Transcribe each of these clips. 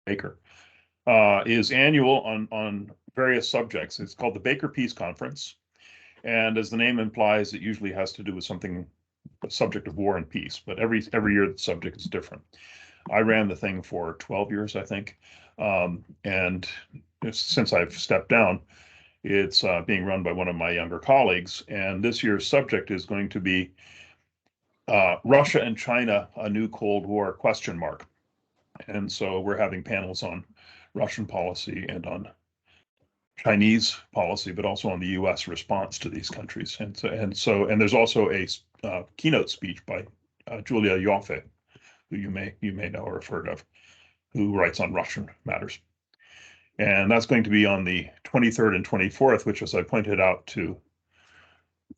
Baker, is annual on various subjects. It's called the Baker Peace Conference. And as the name implies, it usually has to do with something, a subject of war and peace, but every year the subject is different. I ran the thing for 12 years, I think. And since I've stepped down, it's being run by one of my younger colleagues. And this year's subject is going to be Russia and China, a new Cold War ? And so we're having panels on Russian policy and on Chinese policy, but also on the U.S. response to these countries. And there's also a keynote speech by Julia Ioffe, who you may know or have heard of, who writes on Russian matters. And that's going to be on the 23rd and 24th, which, as I pointed out to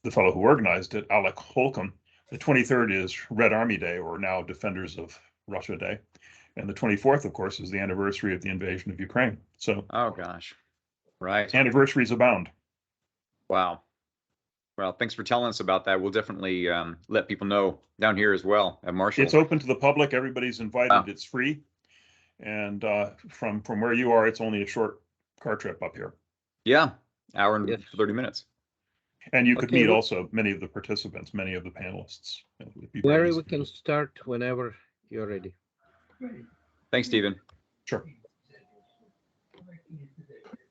the fellow who organized it, Alec Holcomb, the 23rd is Red Army Day, or now Defenders of Russia Day. And the 24th, of course, is the anniversary of the invasion of Ukraine. So, oh gosh, right. Anniversaries abound. Wow. Well, thanks for telling us about that. We'll definitely let people know down here as well at Marshall. It's open to the public. Everybody's invited. Wow. It's free. And from where you are, it's only a short car trip up here. Yeah, hour and 30 minutes. And you could meet also many of the participants, many of the panelists. Larry, we can start whenever you're ready. Thanks, Stephen. Sure.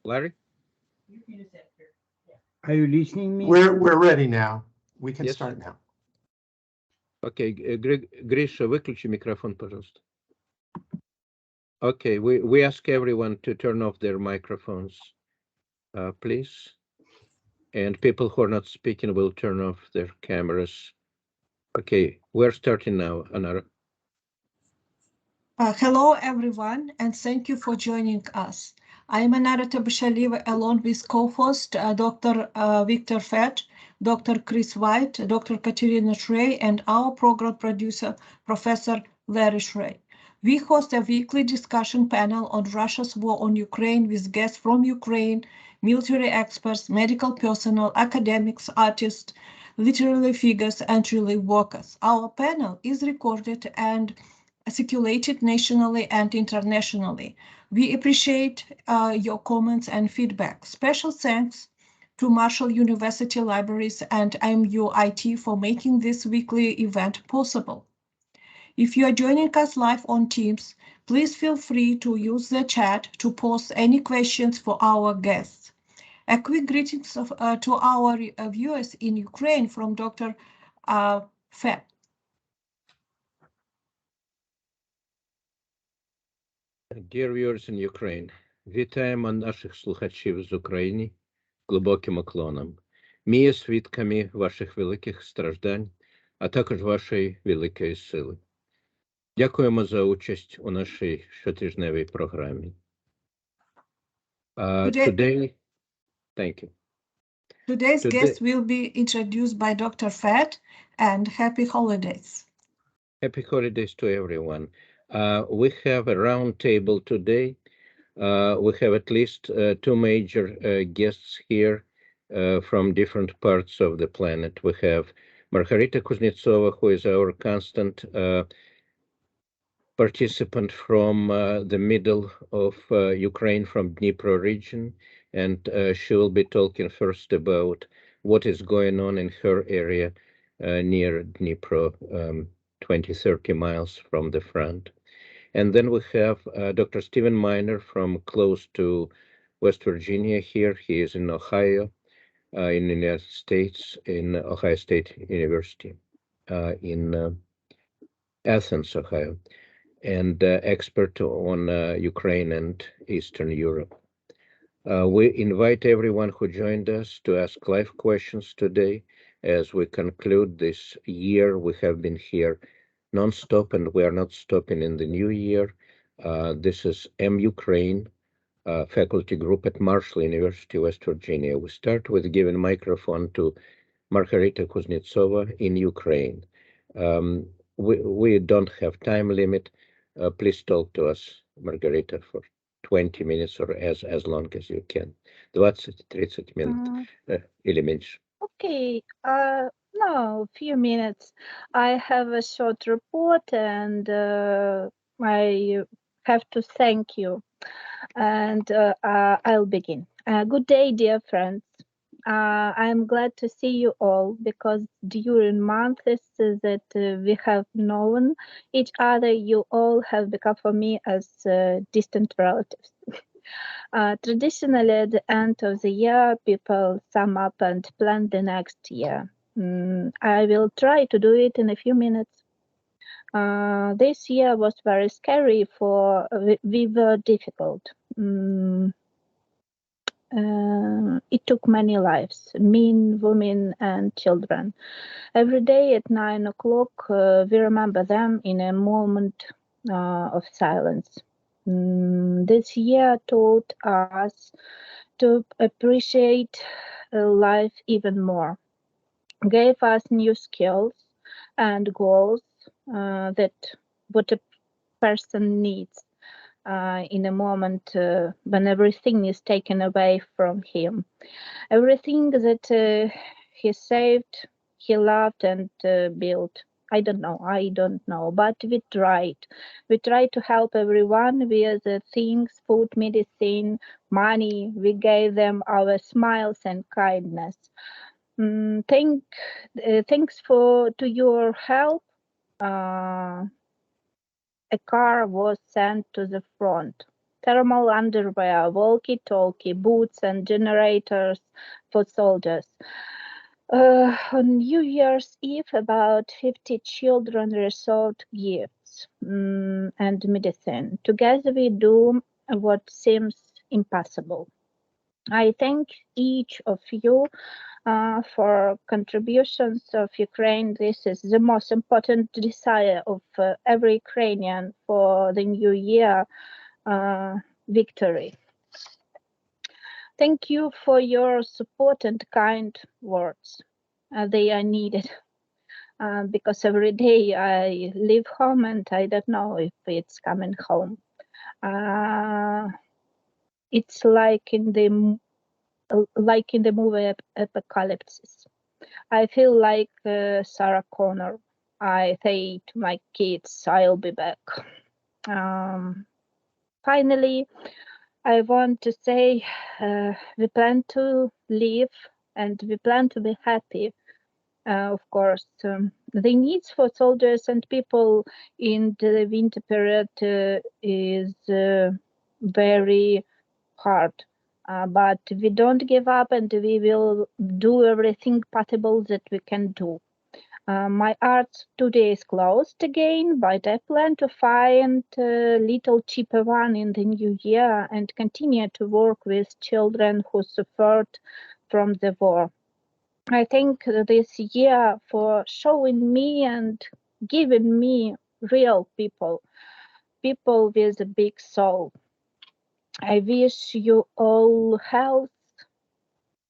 Larry? Are you listening me? We're ready now. We can start now. Okay, Grisha, выключи микрофон, пожалуйста. Okay, we ask everyone to turn off their microphones, please. And people who are not speaking will turn off their cameras. Okay, we're starting now, Anara. Hello, everyone, and thank you for joining us. I'm Anara Tabashaliva, along with co-host Dr. Victor Fett, Dr. Chris White, Dr. Katerina Shrey, and our program producer, Professor Larry Shrey. We host a weekly discussion panel on Russia's war on Ukraine with guests from Ukraine, military experts, medical personnel, academics, artists, literary figures, and relief workers. Our panel is recorded and circulated nationally and internationally. We appreciate your comments and feedback. Special thanks to Marshall University Libraries and MUIT for making this weekly event possible. If you are joining us live on Teams, please feel free to use the chat to post any questions for our guests. A quick greetings to our viewers in Ukraine from Dr. Fett. Dear viewers in Ukraine, вітаємо наших слухачів з України глибоким уклоном. Ми є свідками ваших великих страждань, а також вашої великої сили. Дякуємо за участь у нашій щотижневій програмі. Thank you. Today's guest will be introduced by Dr. Fett, and happy holidays. Happy holidays to everyone. We have a round table today. We have at least two major guests here from different parts of the planet. We have Margarita Kuznetsova, who is our constant participant from the middle of Ukraine, from Dnipro region, and she will be talking first about what is going on in her area near Dnipro, 20-30 miles from the front. And then we have Dr. Stephen Miner from close to West Virginia here. He is in Ohio, in the United States, in Ohio State University, in Athens, Ohio, and expert on Ukraine and Eastern Europe. We invite everyone who joined us to ask live questions today. As we conclude this year, we have been here non-stop, and we are not stopping in the new year. This is Ukraine faculty group at Marshall University, West Virginia. We start with giving microphone to Margarita Kuznetsova in Ukraine. We don't have time limit. Please talk to us, Margarita, for 20 minutes or as long as you can. 20-30 minutes или меньше. Okay, no, a few minutes. I have a short report, and I have to thank you. And I'll begin. Good day, dear friends. I'm glad to see you all because during months that we have known each other, you all have become for me as distant relatives. Traditionally, at the end of the year, people sum up and plan the next year. I will try to do it in a few minutes. This year was very scary for we were difficult. It took many lives, men, women, and children. Every day at 9 o'clock, we remember them in a moment of silence. This year taught us to appreciate life even more, gave us new skills and goals that what a person needs in a moment when everything is taken away from him. Everything that he saved, he loved and built. I don't know, but we tried. We tried to help everyone with things, food, medicine, money. We gave them our smiles and kindness. Thanks to your help. A car was sent to the front. Thermal underwear, walkie-talkie, boots, and generators for soldiers. On New Year's Eve, about 50 children received gifts and medicine. Together we do what seems impossible. I thank each of you for contributions of Ukraine. This is the most important desire of every Ukrainian for the new year victory. Thank you for your support and kind words. They are needed because every day I leave home and I don't know if it's coming home. It's like in the movie Apocalypse. I feel like Sarah Connor. I say to my kids, I'll be back. Finally, I want to say we plan to live and we plan to be happy. Of course, the needs for soldiers and people in the winter period is very hard. But we don't give up and we will do everything possible that we can do. My art studio is closed again, but I plan to find a little cheaper one in the new year and continue to work with children who suffered from the war. I thank this year for showing me and giving me real people with a big soul. I wish you all health,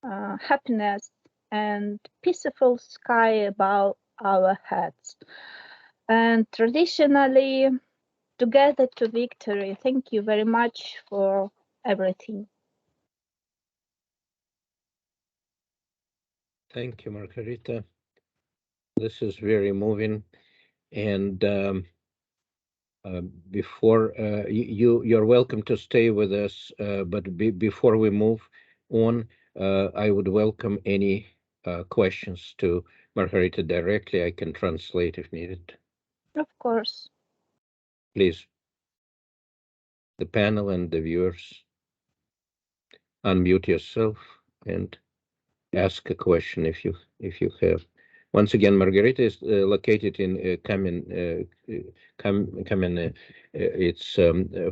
happiness, and peaceful sky above our heads. And traditionally, together to victory. Thank you very much for everything. Thank you, Margarita. This is very moving. And before you're welcome to stay with us, but before we move on, I would welcome any questions to Margarita directly. I can translate if needed. Of course. Please, the panel and the viewers, unmute yourself and ask a question if you have. Once again, Margarita is located in Kamenskoye. It's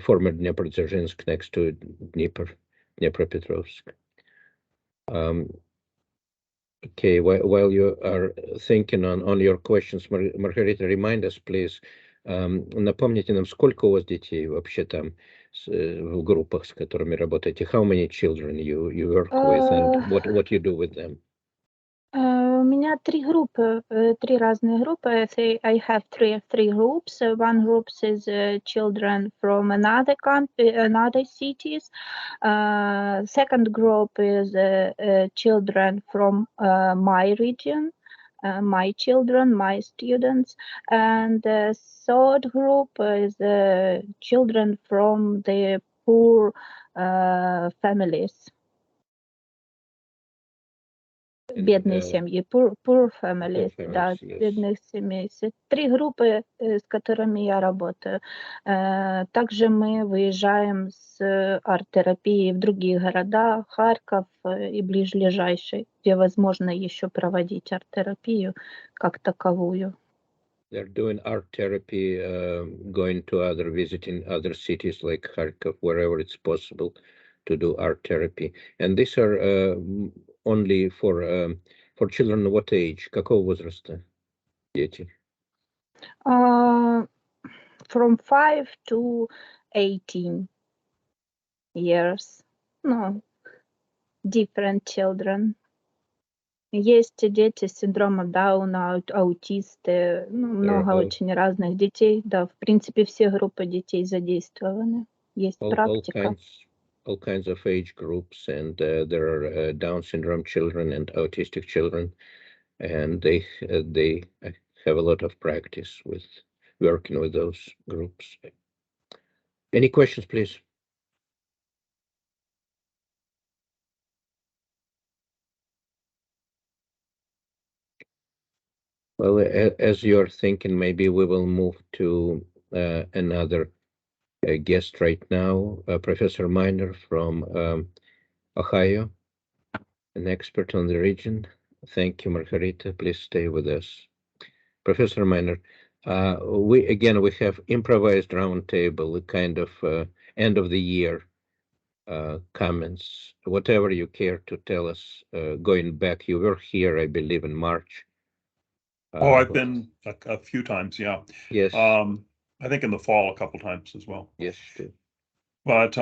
former Dnipro next to Dnipropetrovsk. Okay, while you are thinking on your questions, Margarita, remind us, please, напомните нам, сколько у вас детей вообще там в группах, с которыми работаете? How many children you work with and what you do with them? У меня три группы, три разные группы. I have three groups. One group is children from another country, another cities. Second group is children from my region, my children, my students. And the third group is children from the poor families. Бедные семьи, poor families, да, yes. бедных семей. 3 группы, с которыми я работаю. Также мы выезжаем с арт-терапией в другие города, Харьков и ближайшие, где возможно еще проводить арт-терапию как таковую. They're doing art therapy, going to visiting other cities like Kharkov, wherever it's possible to do art therapy. And these are only for children what age? Какого возраста дети? From 5 to 18 years. No, different children. Есть дети с синдромом Дауна, аутисты, много очень разных детей. Да, в принципе, все группы детей задействованы. Есть практика. All kinds of age groups, and there are Down syndrome children and autistic children, and they have a lot of practice with working with those groups. Any questions, please? Well, as you're thinking, maybe we will move to another guest right now, Professor Miner from Ohio, an expert on the region. Thank you, Margarita. Please stay with us. Professor Miner, we have improvised roundtable, kind of end of the year comments, whatever you care to tell us. Going back, you were here, I believe, in March. I've been a few times, yeah. Yes. I think in the fall a couple times as well. Yes, too. But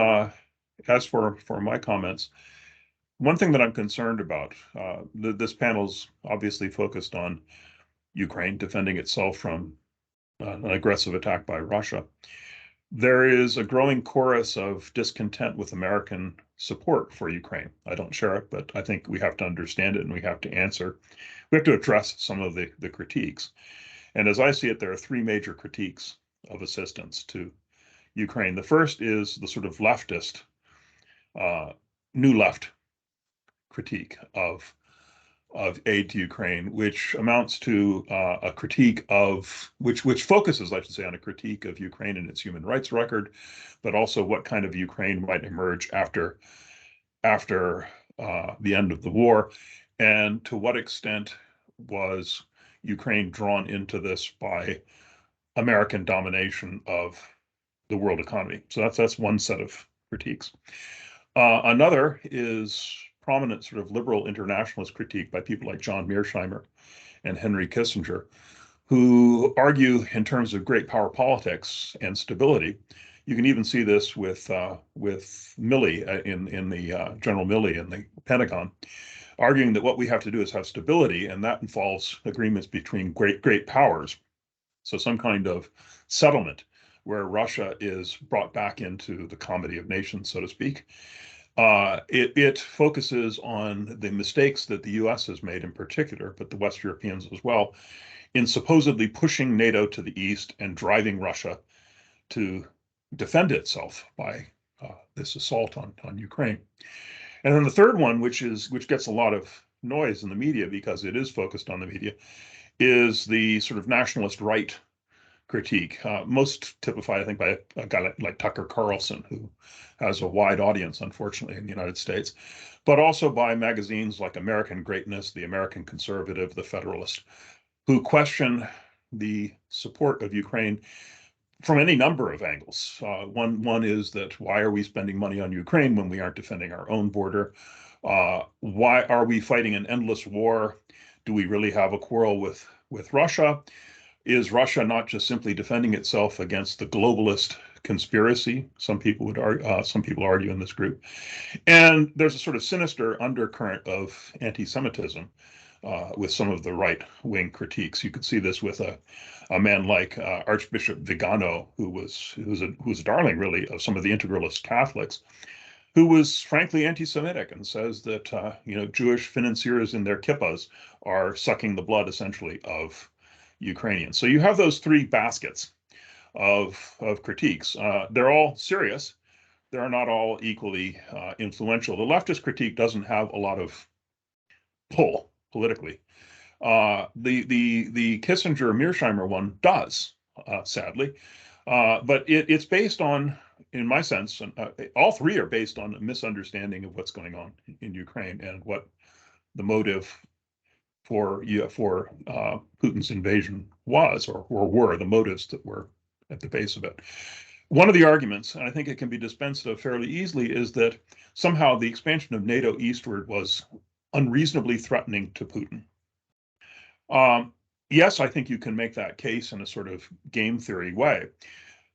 as for my comments, one thing that I'm concerned about, this panel's obviously focused on Ukraine defending itself from an aggressive attack by Russia. There is a growing chorus of discontent with American support for Ukraine. I don't share it, but I think we have to understand it and we have to answer. We have to address some of the critiques. And as I see it, there are 3 major critiques of assistance to Ukraine. The first is the sort of leftist, new left critique of aid to Ukraine, which amounts to a critique of, which focuses, I should say, on a critique of Ukraine and its human rights record, but also what kind of Ukraine might emerge after the end of the war, and to what extent was Ukraine drawn into this by American domination of the world economy. So that's one set of critiques. Another is prominent sort of liberal internationalist critique by people like John Mearsheimer and Henry Kissinger, who argue in terms of great power politics and stability. You can even see this with Milley in the General Milley in the Pentagon, arguing that what we have to do is have stability, and that involves agreements between great powers. So some kind of settlement where Russia is brought back into the comedy of nations, so to speak. It focuses on the mistakes that the US has made in particular, but the West Europeans as well, in supposedly pushing NATO to the east and driving Russia to defend itself by this assault on Ukraine. And then the third one, which gets a lot of noise in the media because it is focused on the media, is the sort of nationalist right critique, most typified, I think, by a guy like Tucker Carlson, who has a wide audience, unfortunately, in the United States, but also by magazines like American Greatness, The American Conservative, The Federalist, who question the support of Ukraine from any number of angles. One is that why are we spending money on Ukraine when we aren't defending our own border? Why are we fighting an endless war? Do we really have a quarrel with Russia? Is Russia not just simply defending itself against the globalist conspiracy? Some people argue in this group. And there's a sort of sinister undercurrent of anti-Semitism with some of the right-wing critiques. You could see this with a man like Archbishop Vigano, who's a darling, really, of some of the integralist Catholics, who was frankly anti-Semitic and says that Jewish financiers in their kippas are sucking the blood essentially of Ukrainians. So you have those three baskets of critiques. They're all serious. They're not all equally influential. The leftist critique doesn't have a lot of pull politically. The Kissinger-Mearsheimer one does, sadly, but it's based on, in my sense, all three are based on a misunderstanding of what's going on in Ukraine and what the motive for Putin's invasion was, or were the motives that were at the base of it. One of the arguments, and I think it can be dispensed of fairly easily, is that somehow the expansion of NATO eastward was unreasonably threatening to Putin. Yes, I think you can make that case in a sort of game theory way.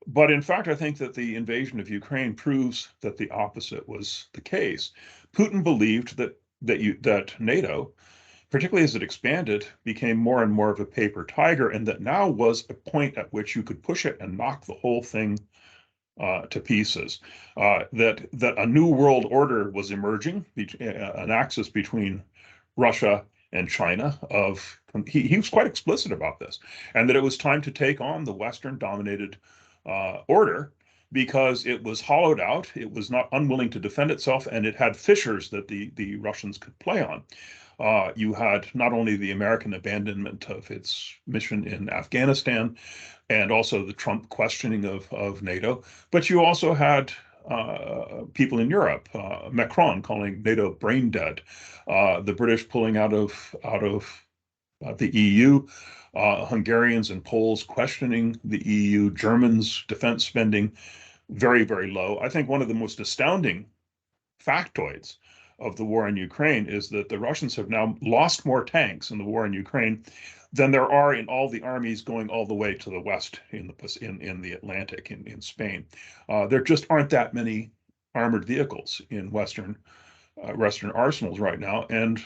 But in fact, I think that the invasion of Ukraine proves that the opposite was the case. Putin believed that NATO, particularly as it expanded, became more and more of a paper tiger, and that now was a point at which you could push it and knock the whole thing to pieces. That a new world order was emerging, an axis between Russia and China. He was quite explicit about this, and that it was time to take on the Western-dominated order because it was hollowed out, it was not unwilling to defend itself, and it had fissures that the Russians could play on. You had not only the American abandonment of its mission in Afghanistan and also the Trump questioning of NATO, but you also had people in Europe, Macron calling NATO brain dead, the British pulling out of the EU, Hungarians and Poles questioning the EU, Germans' defense spending very, very low. I think one of the most astounding factoids of the war in Ukraine is that the Russians have now lost more tanks in the war in Ukraine than there are in all the armies going all the way to the west in the Atlantic in Spain. There just aren't that many armored vehicles in Western arsenals right now, and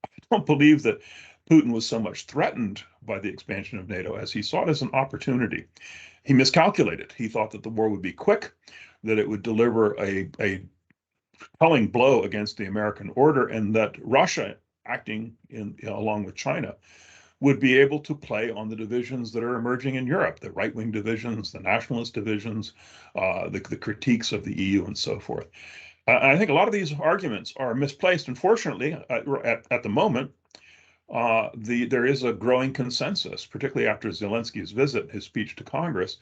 I don't believe that Putin was so much threatened by the expansion of NATO as he saw it as an opportunity. He miscalculated. He thought that the war would be quick, that it would deliver a telling blow against the American order, and that Russia, acting along with China, would be able to play on the divisions that are emerging in Europe, the right-wing divisions, the nationalist divisions, the critiques of the EU, and so forth. I think a lot of these arguments are misplaced. Unfortunately, at the moment, there is a growing consensus, particularly after Zelensky's visit, his speech to Congress,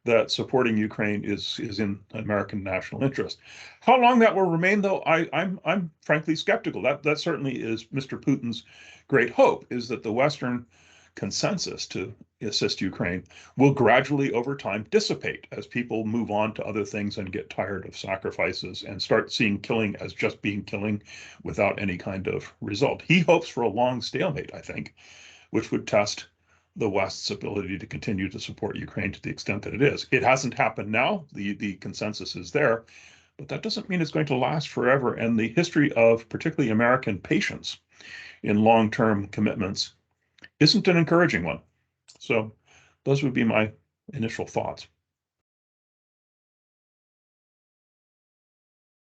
that supporting Ukraine is in American national interest. How long that will remain, though, I'm frankly skeptical. That certainly is Mr. Putin's great hope, is that the Western consensus to assist Ukraine will gradually over time dissipate as people move on to other things and get tired of sacrifices and start seeing killing as just being killing without any kind of result. He hopes for a long stalemate, I think, which would test the West's ability to continue to support Ukraine to the extent that it is. It hasn't happened now. The consensus is there, but that doesn't mean it's going to last forever. And the history of particularly American patience in long-term commitments isn't an encouraging one. So those would be my initial thoughts.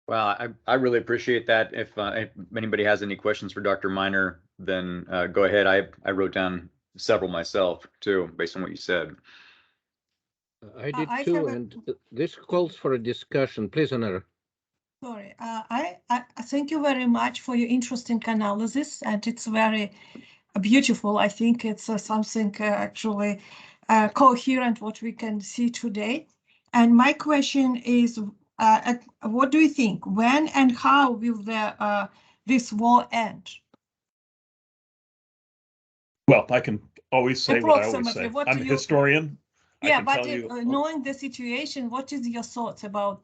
Well, I really appreciate that. If anybody has any questions for Dr. Miner, then go ahead. I wrote down several myself too, based on what you said. I did too, and this calls for a discussion. Please, Anara. Sorry, I thank you very much for your interesting analysis, and it's very beautiful. I think it's something actually coherent what we can see today. And my question is, what do you think? When and how will this war end? Well, I can always say what I always say. What I'm a historian. Yeah, but knowing the situation, what is your thoughts about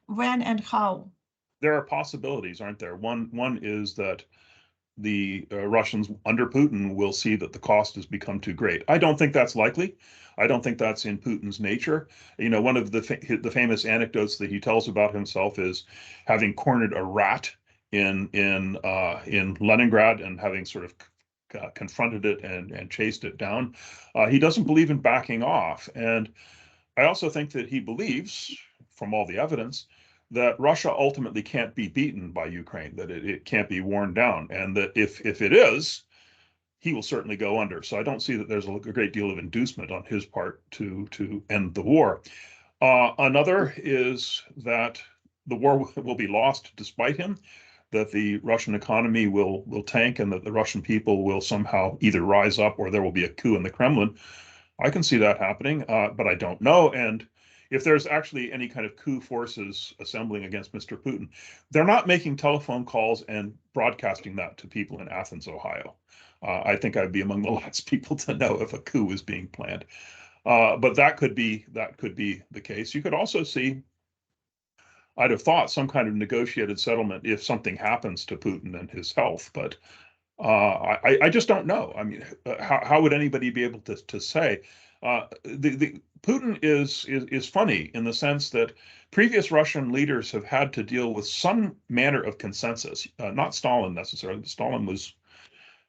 when and how? There are possibilities, aren't there? One is that the Russians under Putin will see that the cost has become too great. I don't think that's likely. I don't think that's in Putin's nature. You know, one of the famous anecdotes that he tells about himself is having cornered a rat in Leningrad and having sort of confronted it and chased it down. He doesn't believe in backing off. And I also think that he believes, from all the evidence, that Russia ultimately can't be beaten by Ukraine, that it can't be worn down, and that if it is, he will certainly go under. So I don't see that there's a great deal of inducement on his part to end the war. Another is that the war will be lost despite him, that the Russian economy will tank, and that the Russian people will somehow either rise up or there will be a coup in the Kremlin. I can see that happening, but I don't know. And if there's actually any kind of coup forces assembling against Mr. Putin, they're not making telephone calls and broadcasting that to people in Athens, Ohio. I think I'd be among the last people to know if a coup is being planned. But that could be the case. You could also see, I'd have thought, some kind of negotiated settlement if something happens to Putin and his health. But I just don't know. I mean, how would anybody be able to say? The Putin is funny in the sense that previous Russian leaders have had to deal with some manner of consensus, not Stalin necessarily. Stalin was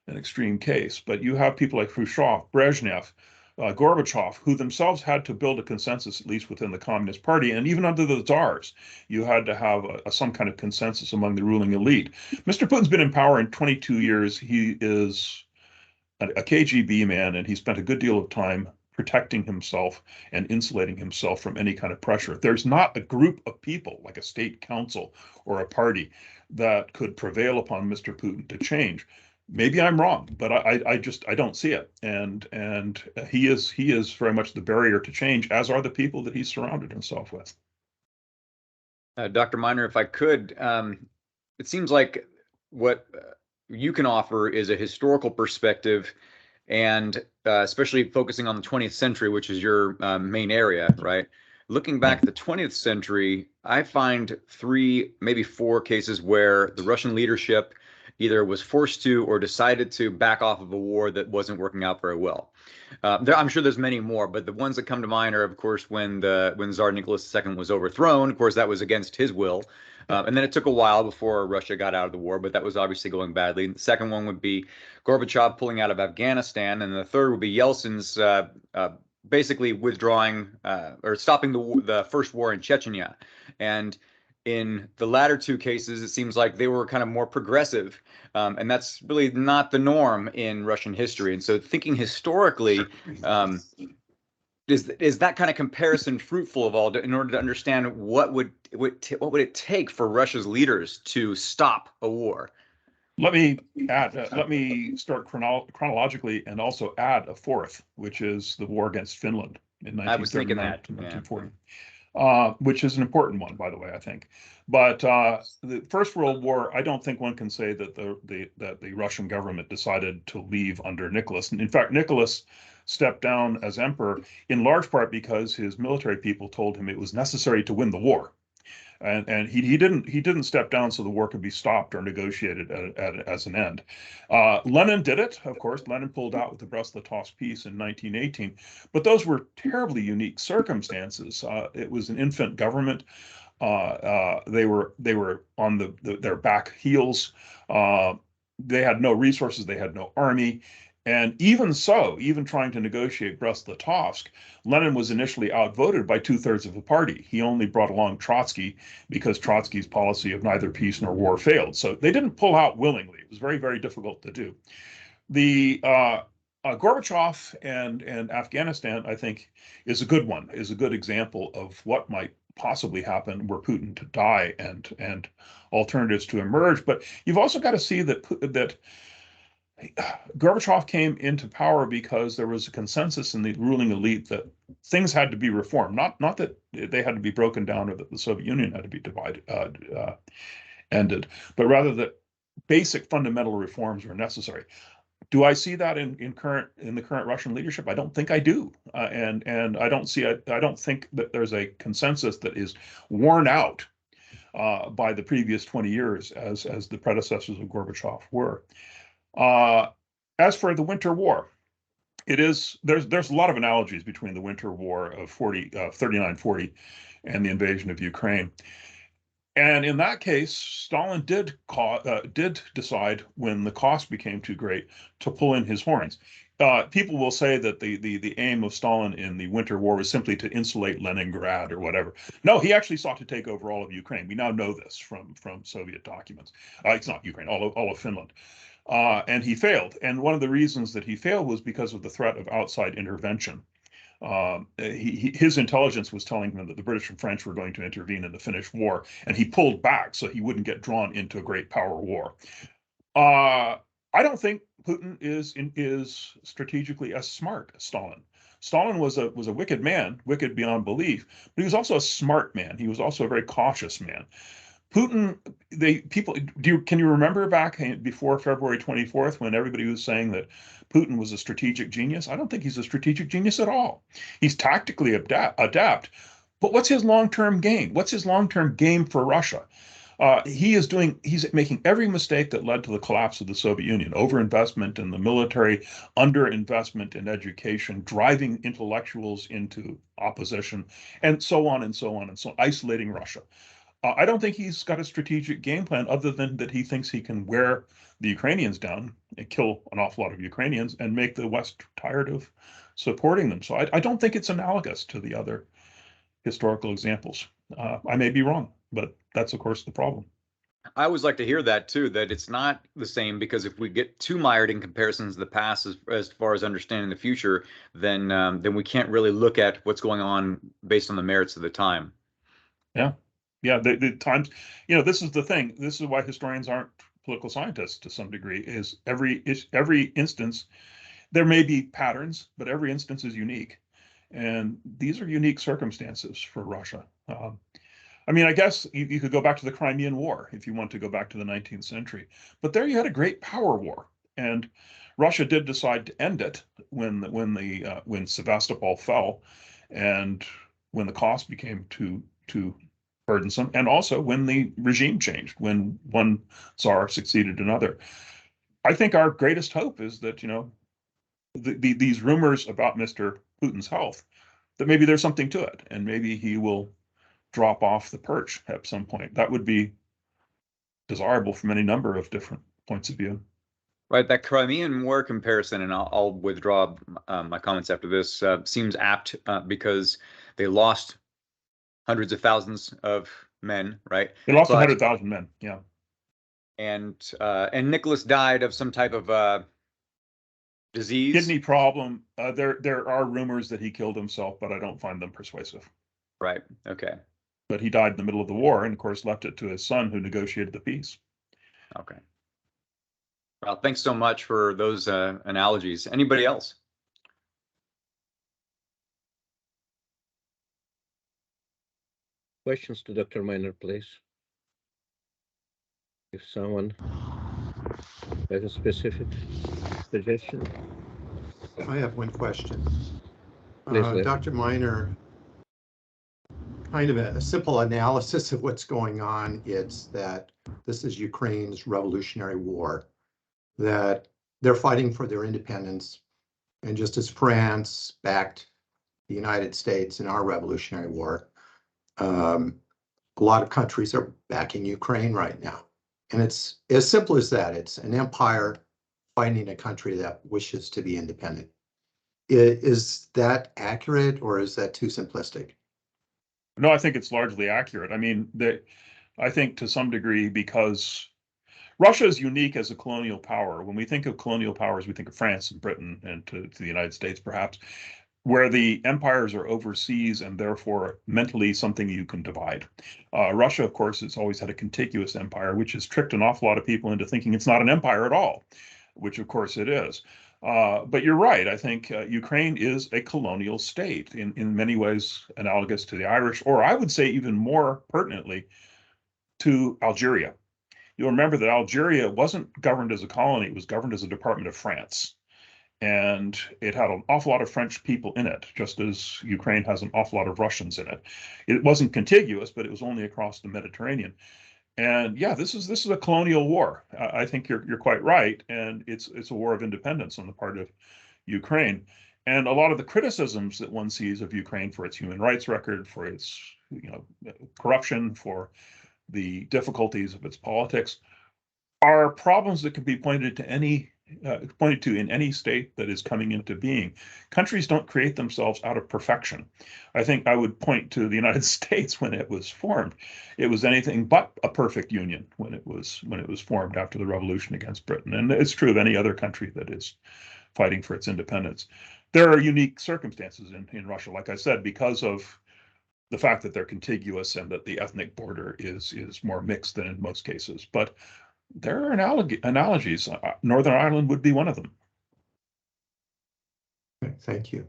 an extreme case, but you have people like Khrushchev, Brezhnev, Gorbachev, who themselves had to build a consensus, at least within the Communist Party, and even under the czars, you had to have some kind of consensus among the ruling elite. Mr. Putin's been in power in 22 years. He is a KGB man, and he spent a good deal of time protecting himself and insulating himself from any kind of pressure. There's not a group of people, like a state council or a party, that could prevail upon Mr. Putin to change. Maybe I'm wrong, but I don't see it. And he is very much the barrier to change, as are the people that he's surrounded himself with. Dr. Miner, if I could, it seems like what you can offer is a historical perspective, and especially focusing on the 20th century, which is your main area, right? Looking back at the 20th century, I find 3, maybe 4 cases where the Russian leadership either was forced to or decided to back off of a war that wasn't working out very well. I'm sure there's many more, but the ones that come to mind are, of course, when Tsar Nicholas II was overthrown. Of course, that was against his will. And then it took a while before Russia got out of the war, but that was obviously going badly. The second one would be Gorbachev pulling out of Afghanistan, and the third would be Yeltsin's basically withdrawing or stopping the first war in Chechnya. And in the latter 2 cases, it seems like they were kind of more progressive, and that's really not the norm in Russian history. And so, thinking historically, is that kind of comparison fruitful of all in order to understand what would it take for Russia's leaders to stop a war? Let me add. Let me start chronologically and also add a fourth, which is the war against Finland in 1939 to 1940. Which is an important one, by the way, I think. But the First World War, I don't think one can say that the Russian government decided to leave under Nicholas. And in fact, Nicholas stepped down as emperor in large part because his military people told him it was necessary to win the war. And he didn't step down so the war could be stopped or negotiated as an end. Lenin did it, of course. Lenin pulled out with the Brest-Litovsk peace in 1918, but those were terribly unique circumstances. It was an infant government. They were on their back heels. They had no resources. They had no army. And even so, even trying to negotiate Brest-Litovsk, Lenin was initially outvoted by 2/3 of the party. He only brought along Trotsky because Trotsky's policy of neither peace nor war failed. So they didn't pull out willingly. It was very, very difficult to do. The Gorbachev and Afghanistan, I think, is a good one, is a good example of what might possibly happen were Putin to die and alternatives to emerge. But you've also got to see that Gorbachev came into power because there was a consensus in the ruling elite that things had to be reformed, not that they had to be broken down or that the Soviet Union had to be ended, but rather that basic fundamental reforms were necessary. Do I see that in the current Russian leadership? I don't think I do, and I don't think that there's a consensus that is worn out by the previous 20 years as the predecessors of Gorbachev were. As for the Winter War, there's a lot of analogies between the Winter War of 39-40 and the invasion of Ukraine. And in that case, Stalin did decide when the cost became too great to pull in his horns. People will say that the aim of Stalin in the Winter War was simply to insulate Leningrad or whatever. No, he actually sought to take over all of Ukraine. We now know this from Soviet documents. It's not Ukraine, all of Finland. And he failed. And one of the reasons that he failed was because of the threat of outside intervention. His intelligence was telling him that the British and French were going to intervene in the Finnish war, and he pulled back so he wouldn't get drawn into a great power war. I don't think Putin is strategically as smart as Stalin. Stalin was a wicked man, wicked beyond belief, but he was also a smart man. He was also a very cautious man. Putin, can you remember back before February 24th when everybody was saying that Putin was a strategic genius? I don't think he's a strategic genius at all. He's tactically adept, but what's his long-term game? What's his long-term game for Russia? He's making every mistake that led to the collapse of the Soviet Union: overinvestment in the military, underinvestment in education, driving intellectuals into opposition, and so on and so on and so on, isolating Russia. I don't think he's got a strategic game plan other than that he thinks he can wear the Ukrainians down and kill an awful lot of Ukrainians and make the West tired of supporting them. So I don't think it's analogous to the other historical examples. I may be wrong, but that's, of course, the problem. I always like to hear that too, that it's not the same, because if we get too mired in comparisons of the past as far as understanding the future, then we can't really look at what's going on based on the merits of the time. Yeah. Yeah, the times, this is the thing. This is why historians aren't political scientists to some degree, is every instance, there may be patterns, but every instance is unique. And these are unique circumstances for Russia. I mean, I guess you could go back to the Crimean War if you want to go back to the 19th century. But there you had a great power war. And Russia did decide to end it when Sevastopol fell and when the cost became too burdensome, and also when the regime changed, when one czar succeeded another. I think our greatest hope is that, these rumors about Mr. Putin's health, that maybe there's something to it, and maybe he will drop off the perch at some point. That would be desirable from any number of different points of view. Right, that Crimean War comparison, and I'll withdraw my comments after this, seems apt because they lost hundreds of thousands of men, right? They lost 100,000 men, yeah. And Nicholas died of some type of disease. Kidney problem. There are rumors that he killed himself, but I don't find them persuasive. Right, okay. But he died in the middle of the war and, of course, left it to his son, who negotiated the peace. Okay. Well, thanks so much for those analogies. Anybody else? Questions to Dr. Miner, please. If someone has a specific suggestion. I have one question. Please, Dr. Miner, kind of a simple analysis of what's going on. It's that this is Ukraine's revolutionary war, that they're fighting for their independence. And just as France backed the United States in our revolutionary war, a lot of countries are backing Ukraine right now. And it's as simple as that. It's an empire fighting a country that wishes to be independent. Is that accurate, or is that too simplistic? No, I think it's largely accurate. I mean, I think to some degree, because Russia is unique as a colonial power. When we think of colonial powers, we think of France and Britain and to the United States, perhaps, where the empires are overseas and therefore mentally something you can divide. Russia, of course, has always had a contiguous empire, which has tricked an awful lot of people into thinking it's not an empire at all, which of course it is. But you're right. I think Ukraine is a colonial state in many ways analogous to the Irish, or I would say even more pertinently to Algeria. You'll remember that Algeria wasn't governed as a colony, it was governed as a department of France. And it had an awful lot of French people in it, just as Ukraine has an awful lot of Russians in it. It wasn't contiguous, but it was only across the Mediterranean. And yeah, this is a colonial war. I think you're quite right, and it's a war of independence on the part of Ukraine. And a lot of the criticisms that one sees of Ukraine for its human rights record, for its corruption, for the difficulties of its politics, are problems that can be pointed to any pointed to in any state that is coming into being. Countries don't create themselves out of perfection. I think I would point to the United States when it was formed. It was anything but a perfect union when it was formed after the revolution against Britain. And it's true of any other country that is fighting for its independence. There are unique circumstances in Russia, like I said, because of the fact that they're contiguous and that the ethnic border is more mixed than in most cases. But there are analogies. Northern Ireland would be one of them. Okay, thank you.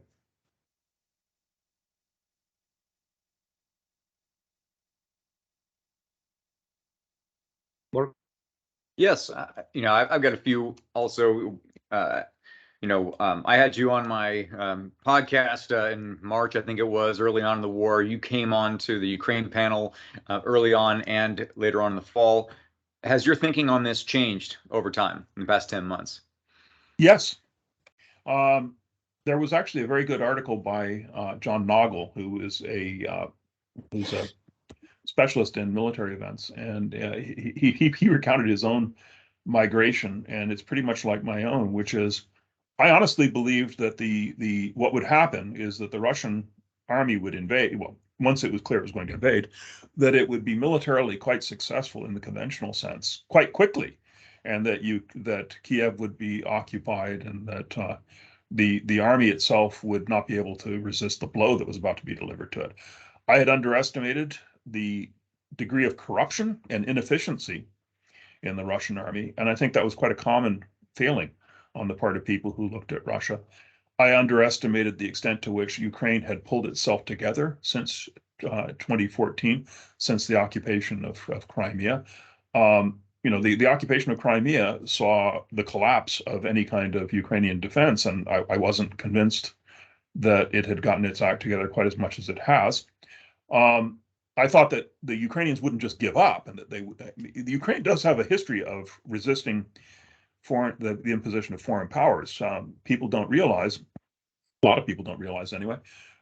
Yes, I've got a few also. I had you on my podcast in March, I think it was, early on in the war. You came on to the Ukraine panel early on and later on in the fall. Has your thinking on this changed over time in the past 10 months? Yes. There was actually a very good article by John Noggle, who's a specialist in military events, and he recounted his own migration, and it's pretty much like my own, which is I honestly believed that the what would happen is that the Russian army would invade. Well, once it was clear it was going to invade, that it would be militarily quite successful in the conventional sense quite quickly, and that Kiev would be occupied, and that the army itself would not be able to resist the blow that was about to be delivered to it. I had underestimated the degree of corruption and inefficiency in the Russian army, and I think that was quite a common failing on the part of people who looked at Russia. I underestimated the extent to which Ukraine had pulled itself together since 2014, since the occupation of Crimea. The occupation of Crimea saw the collapse of any kind of Ukrainian defense, and I wasn't convinced that it had gotten its act together quite as much as it has. I thought that the Ukrainians wouldn't just give up, and that the Ukraine does have a history of resisting the imposition of foreign powers. People don't realize, a lot of people don't realize anyway,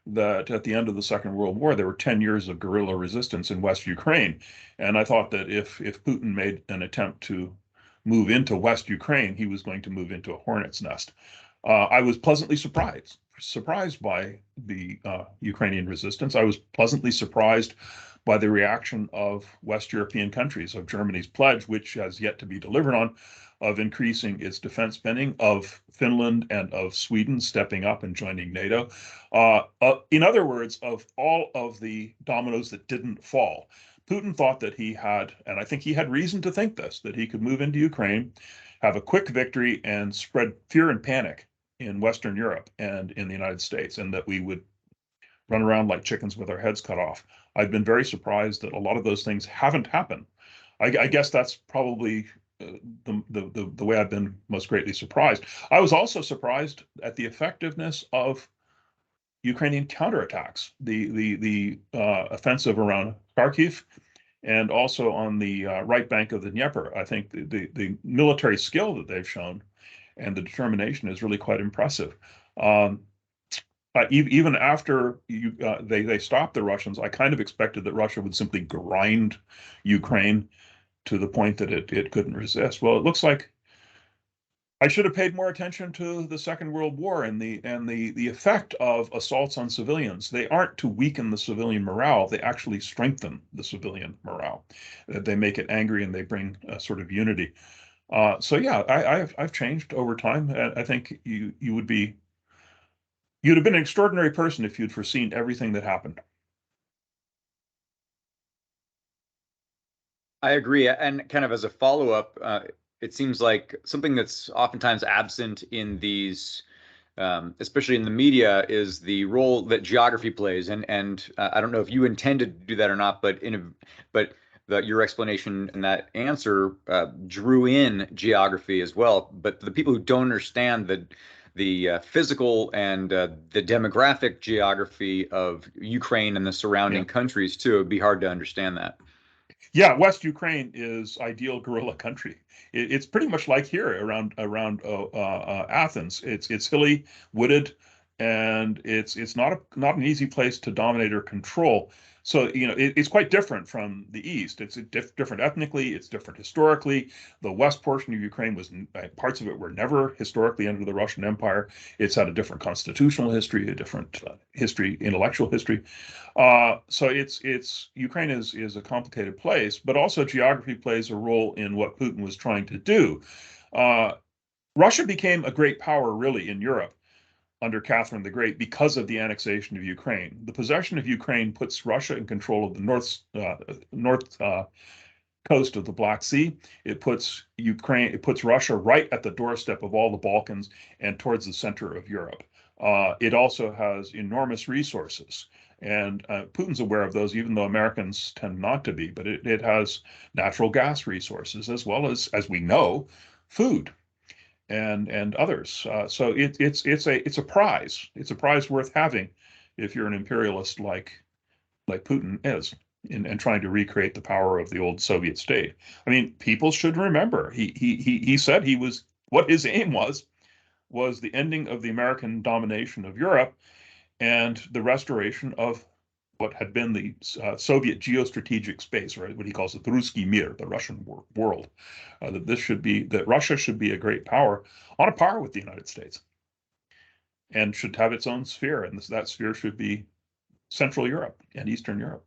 that at the end of the Second World War, there were 10 years of guerrilla resistance in West Ukraine. And I thought that if Putin made an attempt to move into West Ukraine, he was going to move into a hornet's nest. I was pleasantly surprised by the Ukrainian resistance. I was pleasantly surprised by the reaction of West European countries, of Germany's pledge, which has yet to be delivered on, of increasing its defense spending, of Finland and of Sweden stepping up and joining NATO. In other words, of all of the dominoes that didn't fall. Putin thought that he had, and I think he had reason to think this, that he could move into Ukraine, have a quick victory, and spread fear and panic in Western Europe and in the United States, and that we would run around like chickens with our heads cut off. I've been very surprised that a lot of those things haven't happened. I guess that's probably the way I've been most greatly surprised. I was also surprised at the effectiveness of Ukrainian counterattacks, the offensive around Kharkiv, and also on the right bank of the Dnipro. I think the military skill that they've shown and the determination is really quite impressive. Even after they stopped the Russians, I kind of expected that Russia would simply grind Ukraine to the point that it couldn't resist. Well, it looks like I should have paid more attention to the Second World War and the effect of assaults on civilians. They aren't to weaken the civilian morale; they actually strengthen the civilian morale. They make it angry and they bring a sort of unity. So yeah, I've changed over time. I think you'd have been an extraordinary person if you'd foreseen everything that happened. I agree. And kind of as a follow-up, it seems like something that's oftentimes absent in these, especially in the media, is the role that geography plays. And I don't know if you intended to do that or not, but your explanation and that answer drew in geography as well. But the people who don't understand the physical and the demographic geography of Ukraine and the surrounding countries too, it'd be hard to understand that. Yeah, West Ukraine is ideal guerrilla country. It's pretty much like here around Athens. It's hilly, wooded, and it's not an easy place to dominate or control. So, it's quite different from the East. It's different ethnically, it's different historically. The west portion of Ukraine parts of it were never historically under the Russian Empire. It's had a different constitutional history, a different intellectual history. So Ukraine is a complicated place, but also geography plays a role in what Putin was trying to do. Russia became a great power really in Europe under Catherine the Great because of the annexation of Ukraine. The possession of Ukraine puts Russia in control of the north coast of the Black Sea. It puts Russia right at the doorstep of all the Balkans and towards the center of Europe. It also has enormous resources, and Putin's aware of those, even though Americans tend not to be. But it has natural gas resources as well as we know, food and others. So it's a prize. It's a prize worth having if you're an imperialist like Putin is, and trying to recreate the power of the old Soviet state. I mean, people should remember he said what his aim was the ending of the American domination of Europe and the restoration of what had been the Soviet geostrategic space, right? What he calls the Ruski Mir, the Russian world. That Russia should be a great power on a par with the United States, and should have its own sphere, and that sphere should be Central Europe and Eastern Europe.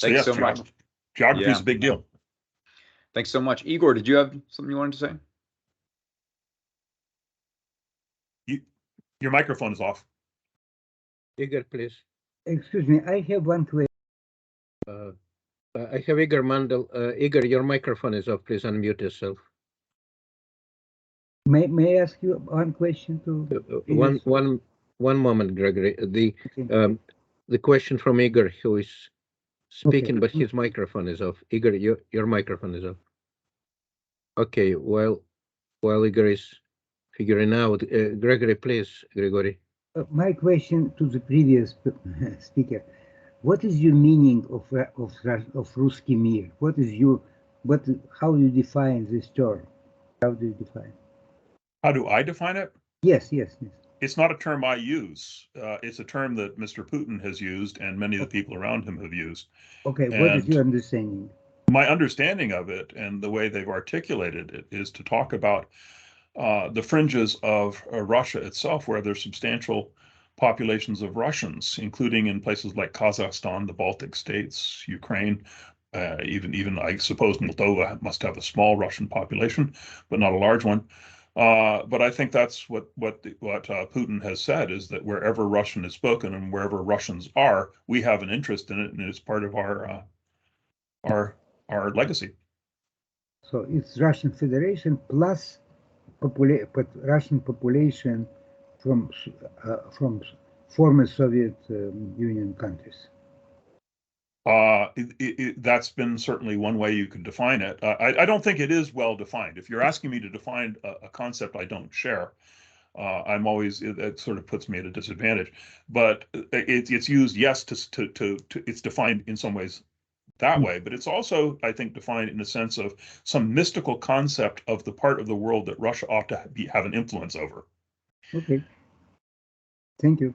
Thanks so much. Geography is a big deal. Thanks so much. Igor, did you have something you wanted to say? Your microphone is off. Igor, please. Excuse me, I have one question. I have Igor Mandel. Igor, your microphone is off. Please unmute yourself. May I ask you one question to one moment, Gregory. The question from Igor, who is speaking, but his microphone is off. Igor, your microphone is off. Okay, while Igor is figuring out, Gregory, please, Gregory. My question to the previous speaker: what is your meaning of Ruski Mir? How do you define this term? How do you define? How do I define it? Yes. It's not a term I use. It's a term that Mr. Putin has used and many of the people around him have used. Okay, and what is your understanding? My understanding of it and the way they've articulated it is to talk about the fringes of Russia itself, where there's substantial populations of Russians, including in places like Kazakhstan, the Baltic states, Ukraine, even I suppose Moldova must have a small Russian population, but not a large one. But I think that's what Putin has said, is that wherever Russian is spoken and wherever Russians are, we have an interest in it, and it's part of our legacy. So it's Russian Federation plus Russian population from former Soviet Union countries. That's been certainly one way you could define it. I don't think it is well defined. If you're asking me to define a concept I don't share, it sort of puts me at a disadvantage. But it's used, yes, it's defined in some ways that way, but it's also, I think, defined in a sense of some mystical concept of the part of the world that Russia ought to have an influence over. Okay, thank you.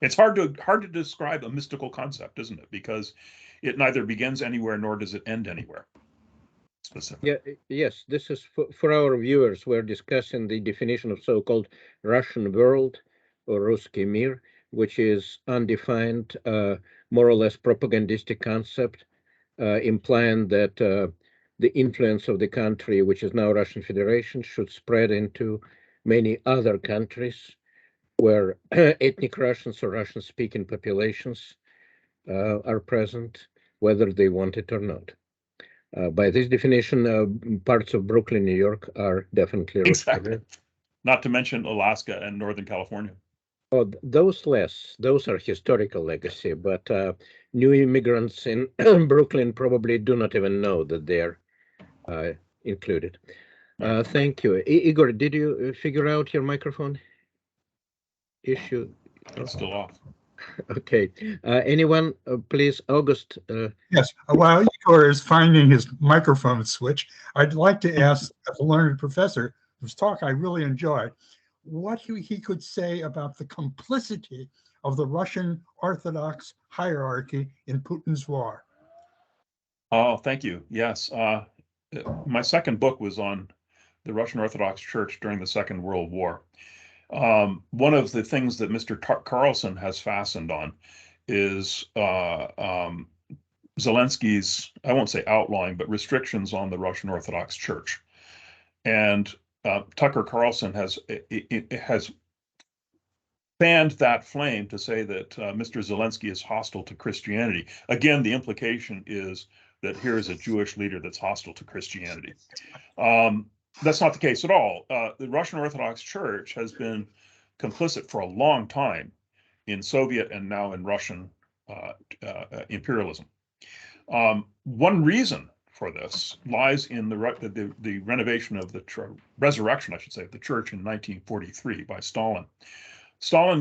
It's hard to describe a mystical concept, isn't it? Because it neither begins anywhere nor does it end anywhere. Specific. Yeah, yes, this is for our viewers. We're discussing the definition of so-called Russian world, or Ruski Mir, which is undefined, more or less propagandistic concept, implying that the influence of the country, which is now Russian Federation, should spread into many other countries where ethnic Russians or Russian-speaking populations are present, whether they want it or not. By this definition, parts of Brooklyn, New York are definitely exactly. Not to mention Alaska and Northern California. Oh, those less. Those are historical legacy, but new immigrants in Brooklyn probably do not even know that they're included. Thank you. Igor, did you figure out your microphone issue? It's still off. Okay. Anyone, please, August? Yes. While Igor is finding his microphone switch, I'd like to ask the learned professor, whose talk I really enjoyed, what he could say about the complicity of the Russian Orthodox hierarchy in Putin's war? Oh, thank you. Yes. My second book was on the Russian Orthodox Church during the Second World War. One of the things that Mr. Carlson has fastened on is Zelensky's, I won't say outlawing, but restrictions on the Russian Orthodox Church. And Tucker Carlson has fanned that flame to say that Mr. Zelensky is hostile to Christianity. Again, the implication is that here is a Jewish leader that's hostile to Christianity. That's not the case at all. The Russian Orthodox Church has been complicit for a long time in Soviet and now in Russian imperialism. One reason for this lies in the renovation of the resurrection, I should say, of the church in 1943 by Stalin. Stalin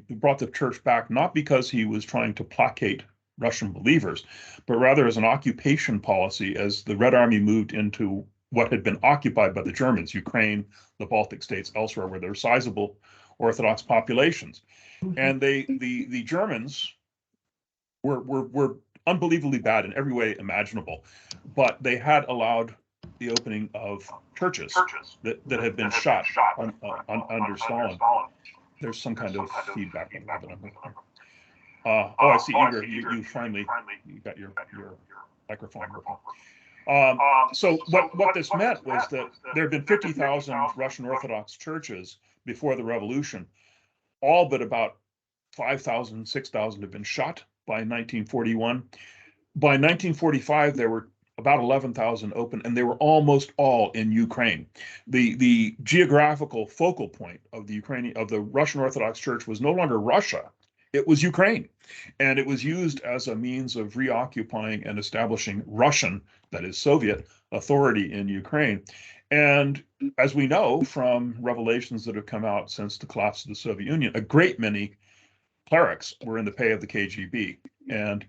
brought the church back not because he was trying to placate Russian believers, but rather as an occupation policy as the Red Army moved into what had been occupied by the Germans, Ukraine, the Baltic states, elsewhere, where there were sizable Orthodox populations. And the Germans were unbelievably bad in every way imaginable, but they had allowed the opening of churches that had been shut under Stalin. There's some kind of feedback. I see, Igor, you finally got your microphone working. So what this meant was that there had been 50,000 Russian Orthodox churches before the revolution. All but about 5,000, 6,000 had been shut by 1941. By 1945, there were about 11,000 open, and they were almost all in Ukraine. The geographical focal point of the Russian Orthodox Church was no longer Russia. It was Ukraine, and it was used as a means of reoccupying and establishing Russian, that is Soviet, authority in Ukraine. And as we know from revelations that have come out since the collapse of the Soviet Union, a great many clerics were in the pay of the KGB. And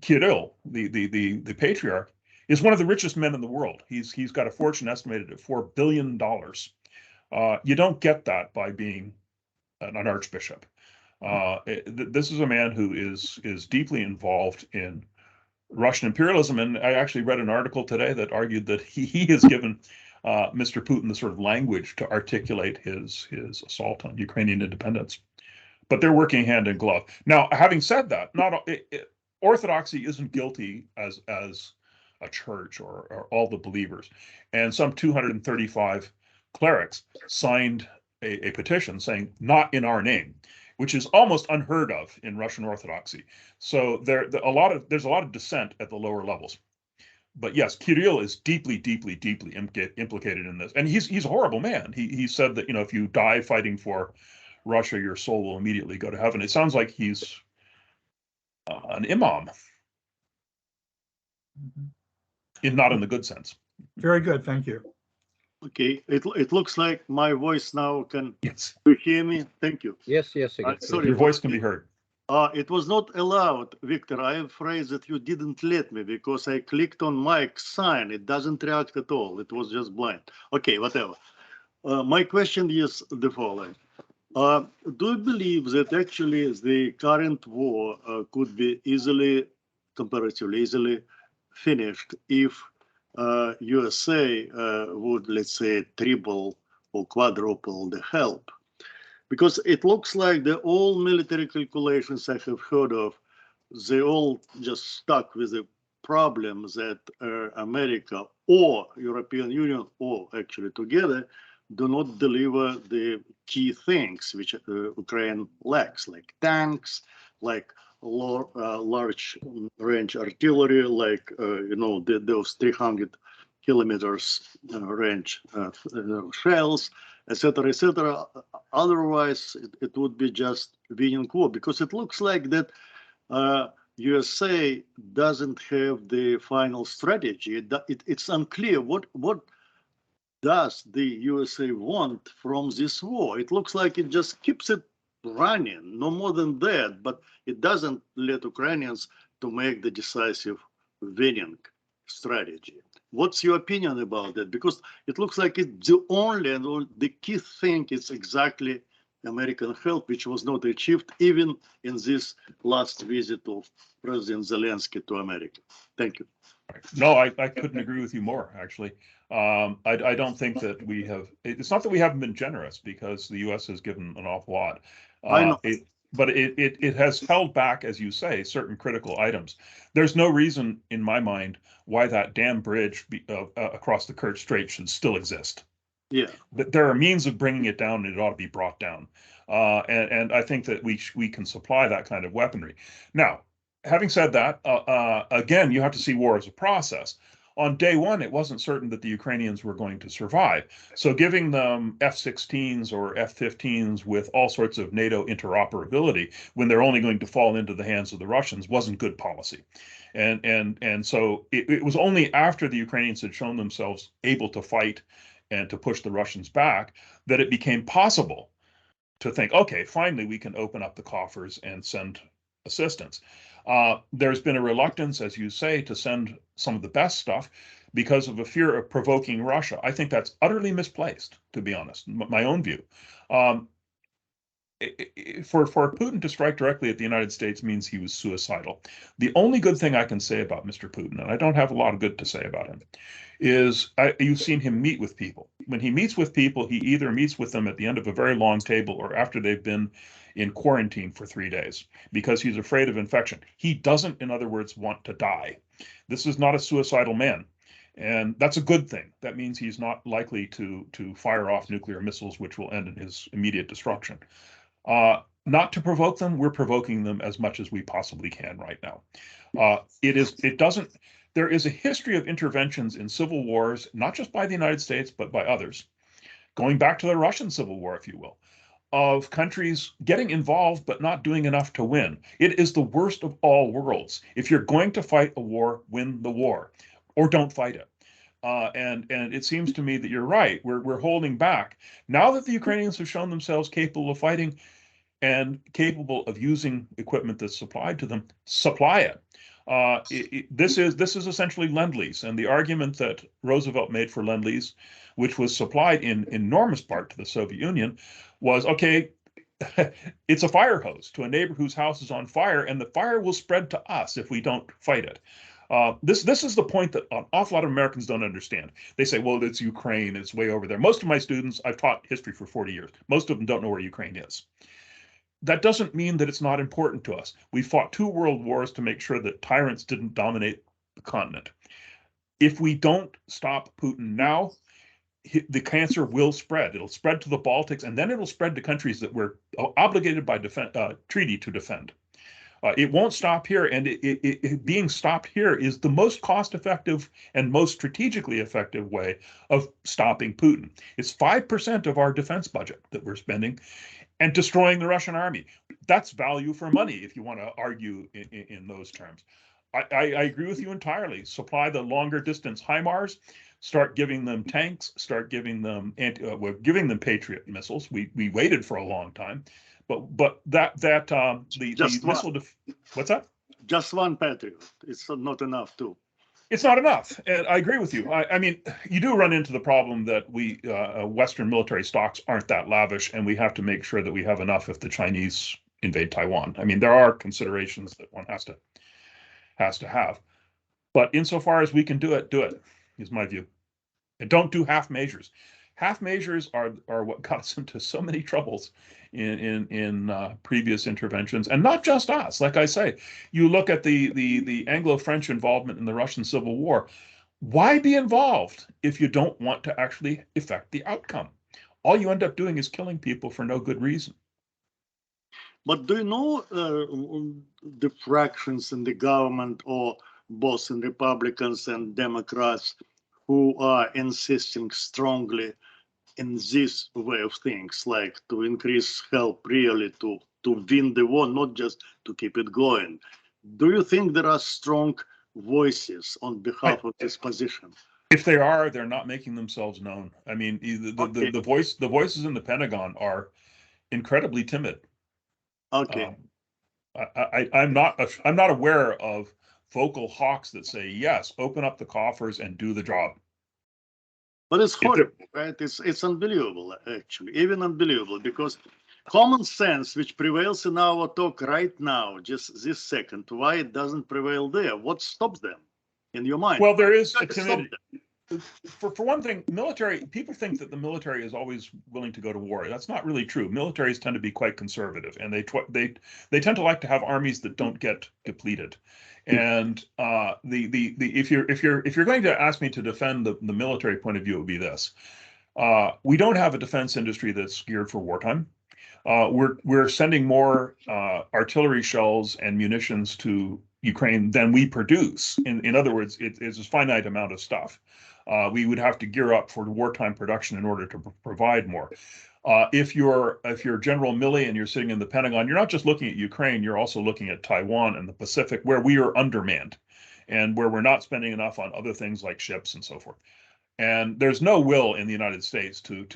Kirill, the patriarch, is one of the richest men in the world. He's got a fortune estimated at $4 billion. You don't get that by being an archbishop. This is a man who is deeply involved in Russian imperialism, and I actually read an article today that argued that he has given Mr. Putin the sort of language to articulate his assault on Ukrainian independence. But they're working hand in glove. Now, having said that, Orthodoxy isn't guilty as a church or all the believers, and some 235 clerics signed a petition saying "not in our name," which is almost unheard of in Russian Orthodoxy. So there's a lot of dissent at the lower levels. But yes, Kirill is deeply implicated in this, and he's a horrible man. He said that if you die fighting for Russia, your soul will immediately go to heaven. It sounds like he's an imam, not in the good sense. Very good, thank you. Okay, it looks like my voice now can Yes. you hear me? Thank you. Yes. Sorry, Your voice can be heard. It was not allowed, Victor. I am afraid that you didn't let me because I clicked on mic sign. It doesn't react at all. It was just blind. Okay, whatever. My question is the following. Do you believe that actually the current war could be comparatively easily finished if USA would, let's say, triple or quadruple the help? Because it looks like all military calculations I have heard of, they all just stuck with the problem that America or European Union, or actually together, do not deliver the key things which Ukraine lacks, like tanks, like large range artillery, like those 300 kilometers range shells, etc., etc. Otherwise, it would be just winning war, because it looks like that USA doesn't have the final strategy. It's unclear what does the USA want from this war. It looks like it just keeps it running, no more than that, but it doesn't let Ukrainians to make the decisive winning strategy. What's your opinion about that? Because it looks like it's the only and the key thing is exactly American help, which was not achieved even in this last visit of President Zelensky to America. Thank you. No, I couldn't agree with you more, actually. I don't think that we have, it's not that we haven't been generous, because the US has given an awful lot. I know. But it has held back, as you say, certain critical items. There's no reason, in my mind, why that damn bridge across the Kerch Strait should still exist. Yeah. There are means of bringing it down, and it ought to be brought down. And I think that we can supply that kind of weaponry. Now, having said that, again, you have to see war as a process. On day one, it wasn't certain that the Ukrainians were going to survive. So giving them F-16s or F-15s with all sorts of NATO interoperability when they're only going to fall into the hands of the Russians wasn't good policy. And so it was only after the Ukrainians had shown themselves able to fight and to push the Russians back that it became possible to think, okay, finally we can open up the coffers and send assistance. There's been a reluctance, as you say, to send some of the best stuff because of a fear of provoking Russia. I think that's utterly misplaced, to be honest, my own view. For Putin to strike directly at the United States means he was suicidal. The only good thing I can say about Mr. Putin, and I don't have a lot of good to say about him, is you've seen him meet with people. When he meets with people, he either meets with them at the end of a very long table or after they've been in quarantine for 3 days because he's afraid of infection. He doesn't, in other words, want to die. This is not a suicidal man. And that's a good thing. That means he's not likely to fire off nuclear missiles, which will end in his immediate destruction. Not to provoke them, we're provoking them as much as we possibly can right now. There is a history of interventions in civil wars, not just by the United States, but by others, going back to the Russian Civil War, if you will, of countries getting involved but not doing enough to win. It is the worst of all worlds. If you're going to fight a war, win the war, or don't fight it. And it seems to me that you're right. We're holding back. Now that the Ukrainians have shown themselves capable of fighting and capable of using equipment that's supplied to them, supply it. This is essentially Lend-Lease, and the argument that Roosevelt made for Lend-Lease, which was supplied in enormous part to the Soviet Union, was, okay, it's a fire hose to a neighbor whose house is on fire, and the fire will spread to us if we don't fight it. This is the point that an awful lot of Americans don't understand. They say, well, it's Ukraine, it's way over there. Most of my students, I've taught history for 40 years, most of them don't know where Ukraine is. That doesn't mean that it's not important to us. We fought 2 world wars to make sure that tyrants didn't dominate the continent. If we don't stop Putin now, the cancer will spread. It'll spread to the Baltics, and then it'll spread to countries that we're obligated by treaty to defend. It won't stop here, and it being stopped here is the most cost-effective and most strategically effective way of stopping Putin. It's 5% of our defense budget that we're spending, and destroying the Russian army. That's value for money, if you want to argue in those terms. I agree with you entirely. Supply the longer distance HIMARS, start giving them tanks, start giving them we're giving them Patriot missiles. We waited for a long time, but the missile what's that? Just one Patriot. It's not enough too. It's not enough, and I agree with you. I mean, you do run into the problem that we Western military stocks aren't that lavish, and we have to make sure that we have enough if the Chinese invade Taiwan. I mean, there are considerations that one has to have, but insofar as we can do it, is my view. And don't do half measures. Half measures are what got us into so many troubles in previous interventions, and not just us. Like I say, you look at the Anglo-French involvement in the Russian Civil War. Why be involved if you don't want to actually affect the outcome? All you end up doing is killing people for no good reason. But do you know the fractions in the government, or both in Republicans and Democrats, who are insisting strongly in this way of things, like to increase help really to win the war, not just to keep it going? Do you think there are strong voices on behalf of this position? If they are, they're not making themselves known. I mean, the voices in the Pentagon are incredibly timid. Okay. I'm not aware of vocal hawks that say, yes, open up the coffers and do the job. But it's horrible, right? It's unbelievable, actually, even unbelievable, because common sense which prevails in our talk right now, just this second, why it doesn't prevail there? What stops them in your mind? Well, there is a What stops timidity. For one thing, people think that the military is always willing to go to war. That's not really true. Militaries tend to be quite conservative, and they tend to like to have armies that don't get depleted. And if you're going to ask me to defend the military point of view, it would be this: we don't have a defense industry that's geared for wartime. We're sending more artillery shells and munitions to Ukraine than we produce. In other words, it's a finite amount of stuff. We would have to gear up for wartime production in order to provide more. If you're General Milley and you're sitting in the Pentagon, you're not just looking at Ukraine, you're also looking at Taiwan and the Pacific, where we are undermanned and where we're not spending enough on other things like ships and so forth. And there's no will in the United States to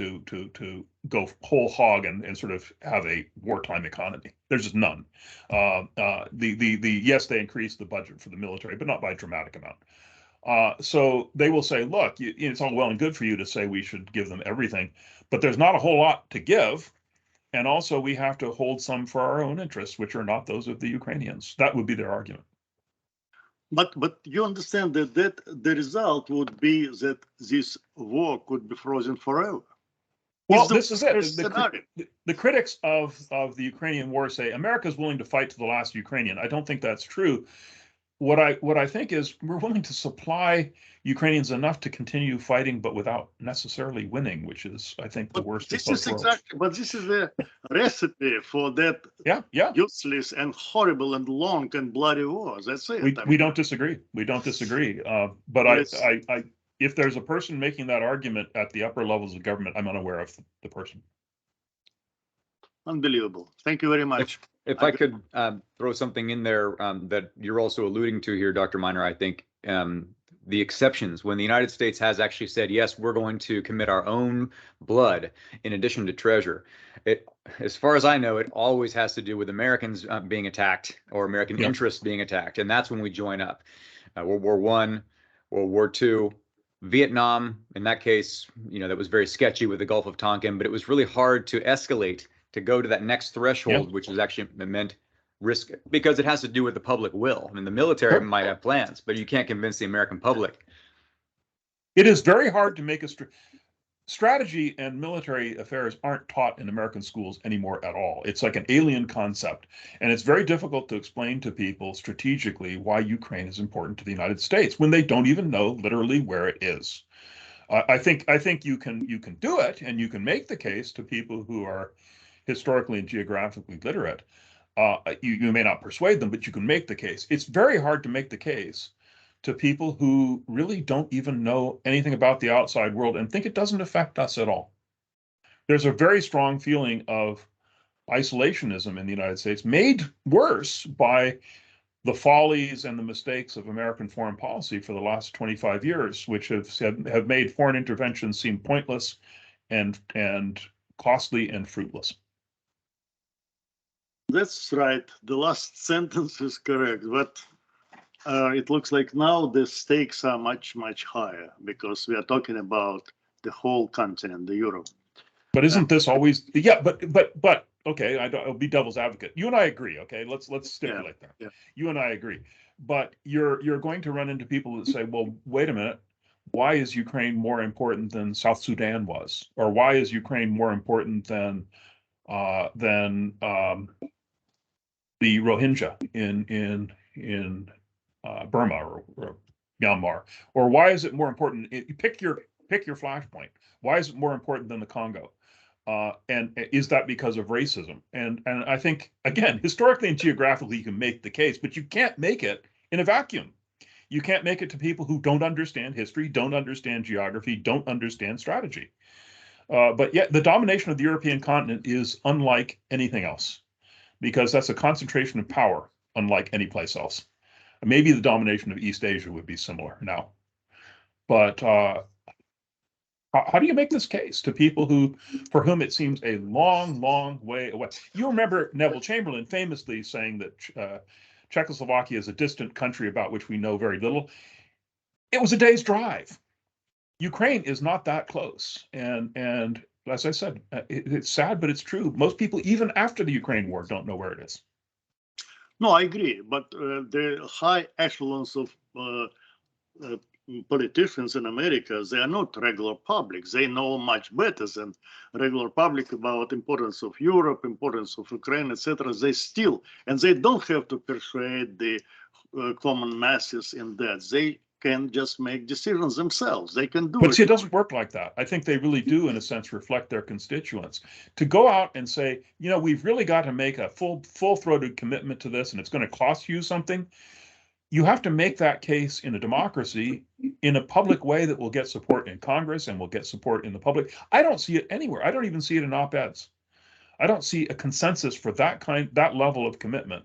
go whole hog and sort of have a wartime economy. There's just none. Yes, they increased the budget for the military, but not by a dramatic amount. So they will say, look, it's all well and good for you to say we should give them everything, but there's not a whole lot to give. And also we have to hold some for our own interests, which are not those of the Ukrainians. That would be their argument. But you understand that the result would be that this war could be frozen forever. Well, this is it. The critics of the Ukrainian war say America's willing to fight to the last Ukrainian. I don't think that's true. What I think is we're willing to supply Ukrainians enough to continue fighting, but without necessarily winning, which is, I think, the worst of both worlds. But this is the recipe for that useless and horrible and long and bloody war. That's it. We don't disagree. We don't disagree. But yes. I if there's a person making that argument at the upper levels of government, I'm unaware of the person. Unbelievable. Thank you very much. If I could throw something in there that you're also alluding to here, Dr. Miner, I think the exceptions, when the United States has actually said, yes, we're going to commit our own blood in addition to treasure, as far as I know, it always has to do with Americans being attacked or American interests being attacked. And that's when we join up. World War I, World War II, Vietnam, in that case, that was very sketchy with the Gulf of Tonkin, but it was really hard to escalate to go to that next threshold, which is actually meant risk, because it has to do with the public will. I mean, the military might have plans, but you can't convince the American public. It is very hard to make a strategy, and military affairs aren't taught in American schools anymore at all. It's like an alien concept, and it's very difficult to explain to people strategically why Ukraine is important to the United States when they don't even know literally where it is. I think you can do it, and you can make the case to people who are historically and geographically literate. You may not persuade them, but you can make the case. It's very hard to make the case to people who really don't even know anything about the outside world and think it doesn't affect us at all. There's a very strong feeling of isolationism in the United States, made worse by the follies and the mistakes of American foreign policy for the last 25 years, which have made foreign intervention seem pointless and costly and fruitless. That's right. The last sentence is correct, but it looks like now the stakes are much, much higher because we are talking about the whole continent, the Europe. But isn't this always? Yeah, but okay. I'll be devil's advocate. You and I agree. Okay, let's stipulate that. Yeah. You and I agree. But you're going to run into people that say, well, wait a minute. Why is Ukraine more important than South Sudan was, or why is Ukraine more important than the Rohingya in Burma or Myanmar, or why is it more important? Pick your flashpoint. Why is it more important than the Congo? And is that because of racism? And I think, again, historically and geographically, you can make the case, but you can't make it in a vacuum. You can't make it to people who don't understand history, don't understand geography, don't understand strategy. But yet the domination of the European continent is unlike anything else, because that's a concentration of power unlike any place else. Maybe the domination of East Asia would be similar now. But how do you make this case to people for whom it seems a long, long way away? You remember Neville Chamberlain famously saying that Czechoslovakia is a distant country about which we know very little. It was a day's drive. Ukraine is not that close, and as I said, it's sad, but it's true. Most people, even after the Ukraine war, don't know where it is. No, I agree, but the high echelons of politicians in America, they are not regular public. They know much better than regular public about importance of Europe, importance of Ukraine, etc. They still, and they don't have to persuade the common masses in that. They can just make decisions themselves. They can do it. But see, it doesn't work like that. I think they really do, in a sense, reflect their constituents. To go out and say, you know, we've really got to make a full-throated commitment to this, and it's going to cost you something. You have to make that case in a democracy in a public way that will get support in Congress and will get support in the public. I don't see it anywhere. I don't even see it in op-eds. I don't see a consensus for that level of commitment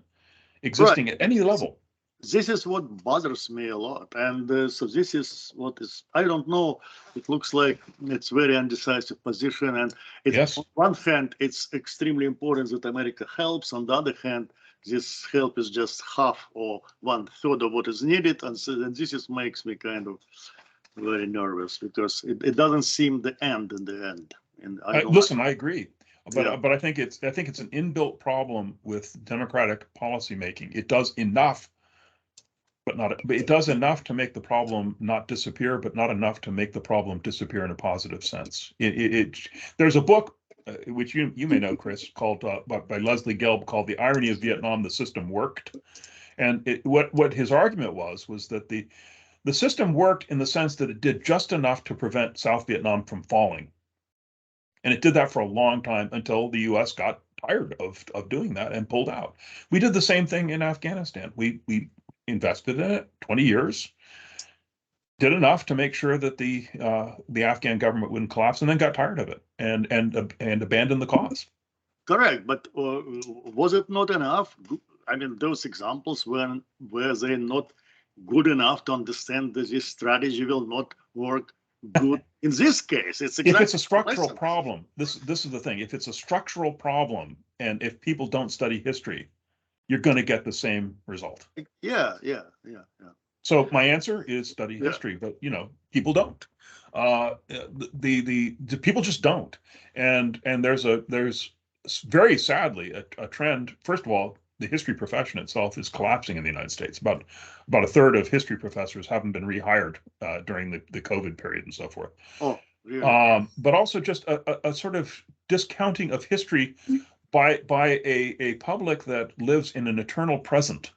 existing at any level. This is what bothers me a lot. And so this is what is, I don't know, it looks like it's very undecisive position. And it's, yes. On one hand, it's extremely important that America helps. On the other hand, this help is just half or 1/3 of what is needed. And so and this makes me kind of very nervous because it doesn't seem the end in the end. And I agree. But I think it's an inbuilt problem with democratic policymaking. It does enough, but it does enough to make the problem not disappear, but not enough to make the problem disappear in a positive sense. There's a book which you may know, Chris, called by Leslie Gelb, called "The Irony of Vietnam: The System Worked," and what his argument was that the system worked in the sense that it did just enough to prevent South Vietnam from falling. And it did that for a long time until the U.S. got tired of doing that and pulled out. We did the same thing in Afghanistan. We invested in it 20 years, did enough to make sure that the Afghan government wouldn't collapse, and then got tired of it and abandoned the cause. Correct, but was it not enough? I mean, those examples were they not good enough to understand that this strategy will not work good in this case? It's exactly, if it's a structural problem, this is the thing. If it's a structural problem, and if people don't study history, you're going to get the same result. Yeah. So my answer is study history, but people don't. The people just don't. And there's very sadly a trend. First of all, the history profession itself is collapsing in the United States. About a third of history professors haven't been rehired during the COVID period and so forth. Oh, really? But also just a sort of discounting of history by a public that lives in an eternal present.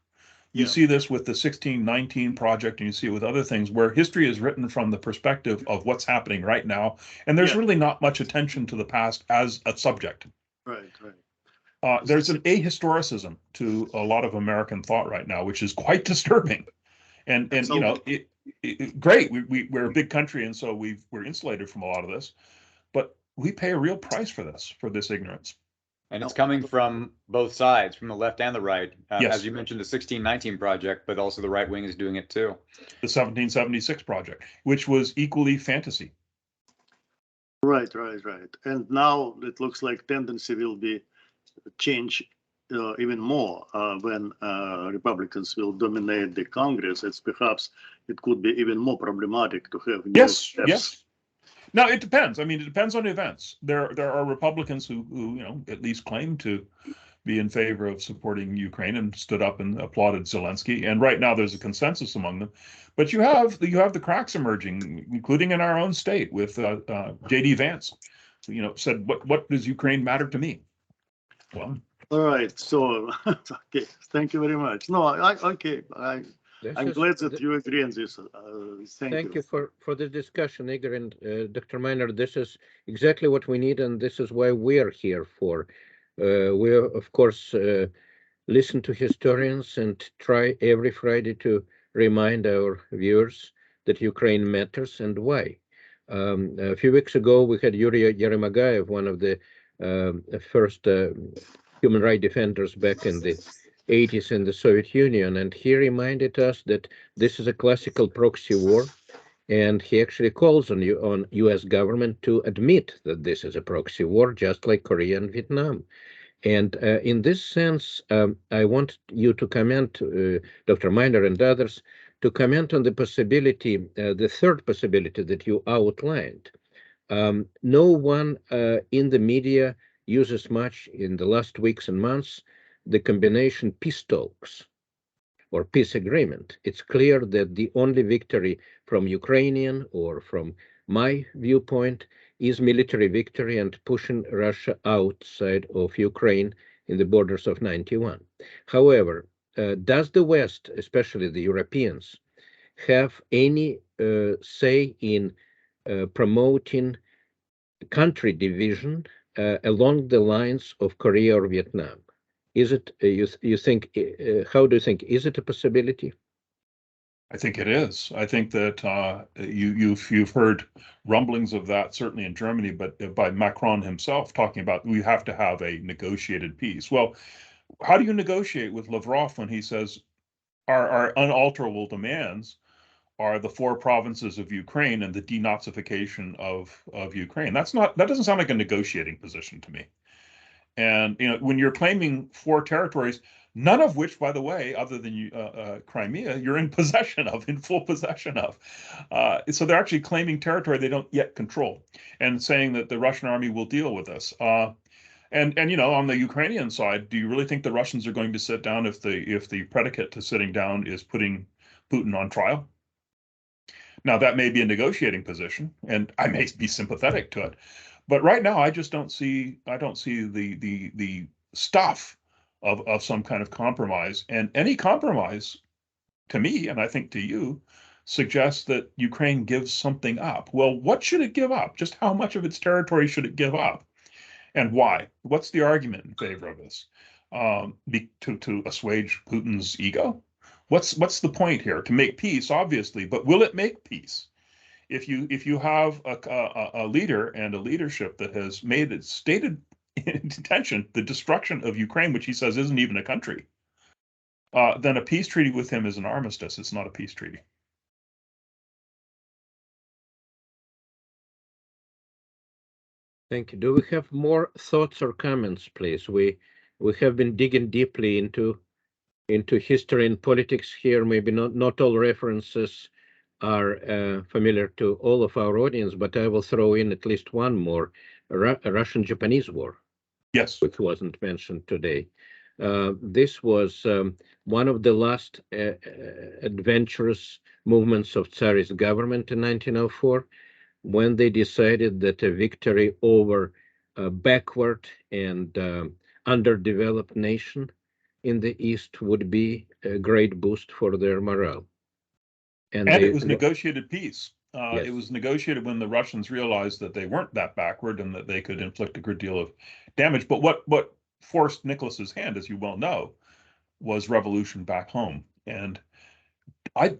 You see this with the 1619 project, and you see it with other things where history is written from the perspective of what's happening right now. And there's really not much attention to the past as a subject. Right. There's an ahistoricism to a lot of American thought right now, which is quite disturbing. And great, we're a big country, and so we're insulated from a lot of this, but we pay a real price for this ignorance. And it's coming from both sides, from the left and the right. Yes. As you mentioned, the 1619 project, but also the right wing is doing it too. The 1776 project, which was equally fantasy. Right. And now it looks like tendency will be change even more when Republicans will dominate the Congress. It could be even more problematic to have new steps. Yes. Now it depends. I mean, it depends on events. There are Republicans who at least claim to be in favor of supporting Ukraine and stood up and applauded Zelensky. And right now there's a consensus among them. But you have the cracks emerging, including in our own state with J.D. Vance, who said, "What does Ukraine matter to me?" Well, all right. So okay, thank you very much. No, I'm glad that you agree on this. Thank you for the discussion, Igor and Dr. Miner. This is exactly what we need, and this is why we are here for. We, of course, listen to historians and try every Friday to remind our viewers that Ukraine matters and why. A few weeks ago, we had Yuri Yeremagayev, one of the first human rights defenders back in the 80s in the Soviet Union, and he reminded us that this is a classical proxy war, and he actually calls on U.S. government to admit that this is a proxy war, just like Korea and Vietnam. And in this sense, I want you to comment, Dr. Miner and others, to comment on the possibility, the third possibility that you outlined, No one in the media uses much in the last weeks and months the combination peace talks or peace agreement. It's clear that the only victory from Ukrainian or from my viewpoint is military victory and pushing Russia outside of Ukraine in the borders of 91. However, does the West, especially the Europeans, have any say in promoting country division along the lines of Korea or Vietnam? Is it, you think, how do you think, is it a possibility? I think it is. I think that you've heard rumblings of that certainly in Germany, but by Macron himself talking about we have to have a negotiated peace. Well, how do you negotiate with Lavrov when he says our unalterable demands are the 4 provinces of Ukraine and the denazification of Ukraine? That doesn't sound like a negotiating position to me. And when you're claiming 4 territories, none of which, by the way, other than Crimea, you're in possession of, in full possession of. So they're actually claiming territory they don't yet control, and saying that the Russian army will deal with this. And on the Ukrainian side, do you really think the Russians are going to sit down if the predicate to sitting down is putting Putin on trial? Now that may be a negotiating position, and I may be sympathetic to it. But right now, I just don't see the stuff of some kind of compromise. And any compromise, to me, and I think to you, suggests that Ukraine gives something up. Well, what should it give up? Just how much of its territory should it give up? And why? What's the argument in favor of this? To assuage Putin's ego? What's the point here? To make peace, obviously, but will it make peace? If you have a leader and a leadership that has made its stated intention the destruction of Ukraine, which he says isn't even a country, then a peace treaty with him is an armistice. It's not a peace treaty. Thank you. Do we have more thoughts or comments, please? We have been digging deeply into history and politics here. Maybe not all references are familiar to all of our audience, but I will throw in at least one more: Russian-Japanese War. Yes, which wasn't mentioned today. This was one of the last adventurous movements of Tsarist government in 1904, when they decided that a victory over a backward and underdeveloped nation in the East would be a great boost for their morale. And it was negotiated peace. Yes. It was negotiated when the Russians realized that they weren't that backward and that they could inflict a good deal of damage. But what forced Nicholas's hand, as you well know, was revolution back home. And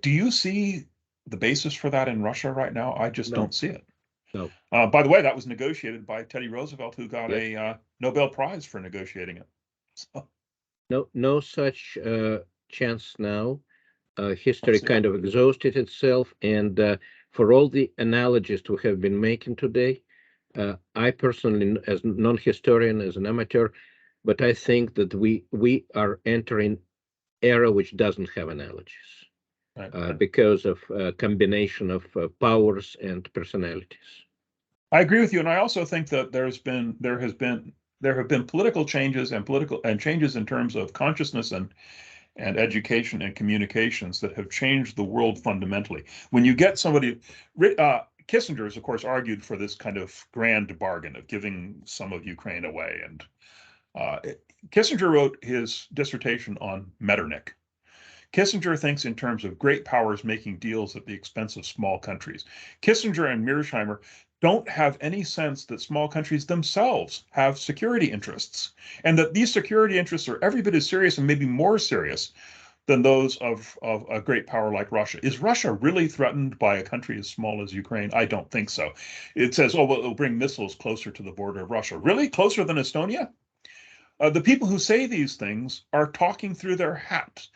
do you see the basis for that in Russia right now? I just don't see it. No. By the way, that was negotiated by Teddy Roosevelt, who got Yes. a Nobel Prize for negotiating it. So. No such chance now. History kind of exhausted itself, and for all the analogies we have been making today, I personally, as non-historian, as an amateur, but I think that we are entering era which doesn't have analogies, right. Because of a combination of powers and personalities. I agree with you, and I also think that there have been political changes and changes in terms of consciousness and education and communications that have changed the world fundamentally. When you get somebody, Kissinger has, of course, argued for this kind of grand bargain of giving some of Ukraine away. And Kissinger wrote his dissertation on Metternich. Kissinger thinks in terms of great powers making deals at the expense of small countries. Kissinger and Mearsheimer don't have any sense that small countries themselves have security interests, and that these security interests are every bit as serious and maybe more serious than those of a great power like Russia. Is Russia really threatened by a country as small as Ukraine? I don't think so. It says, oh, well, it'll bring missiles closer to the border of Russia. Really? Closer than Estonia? The people who say these things are talking through their hats.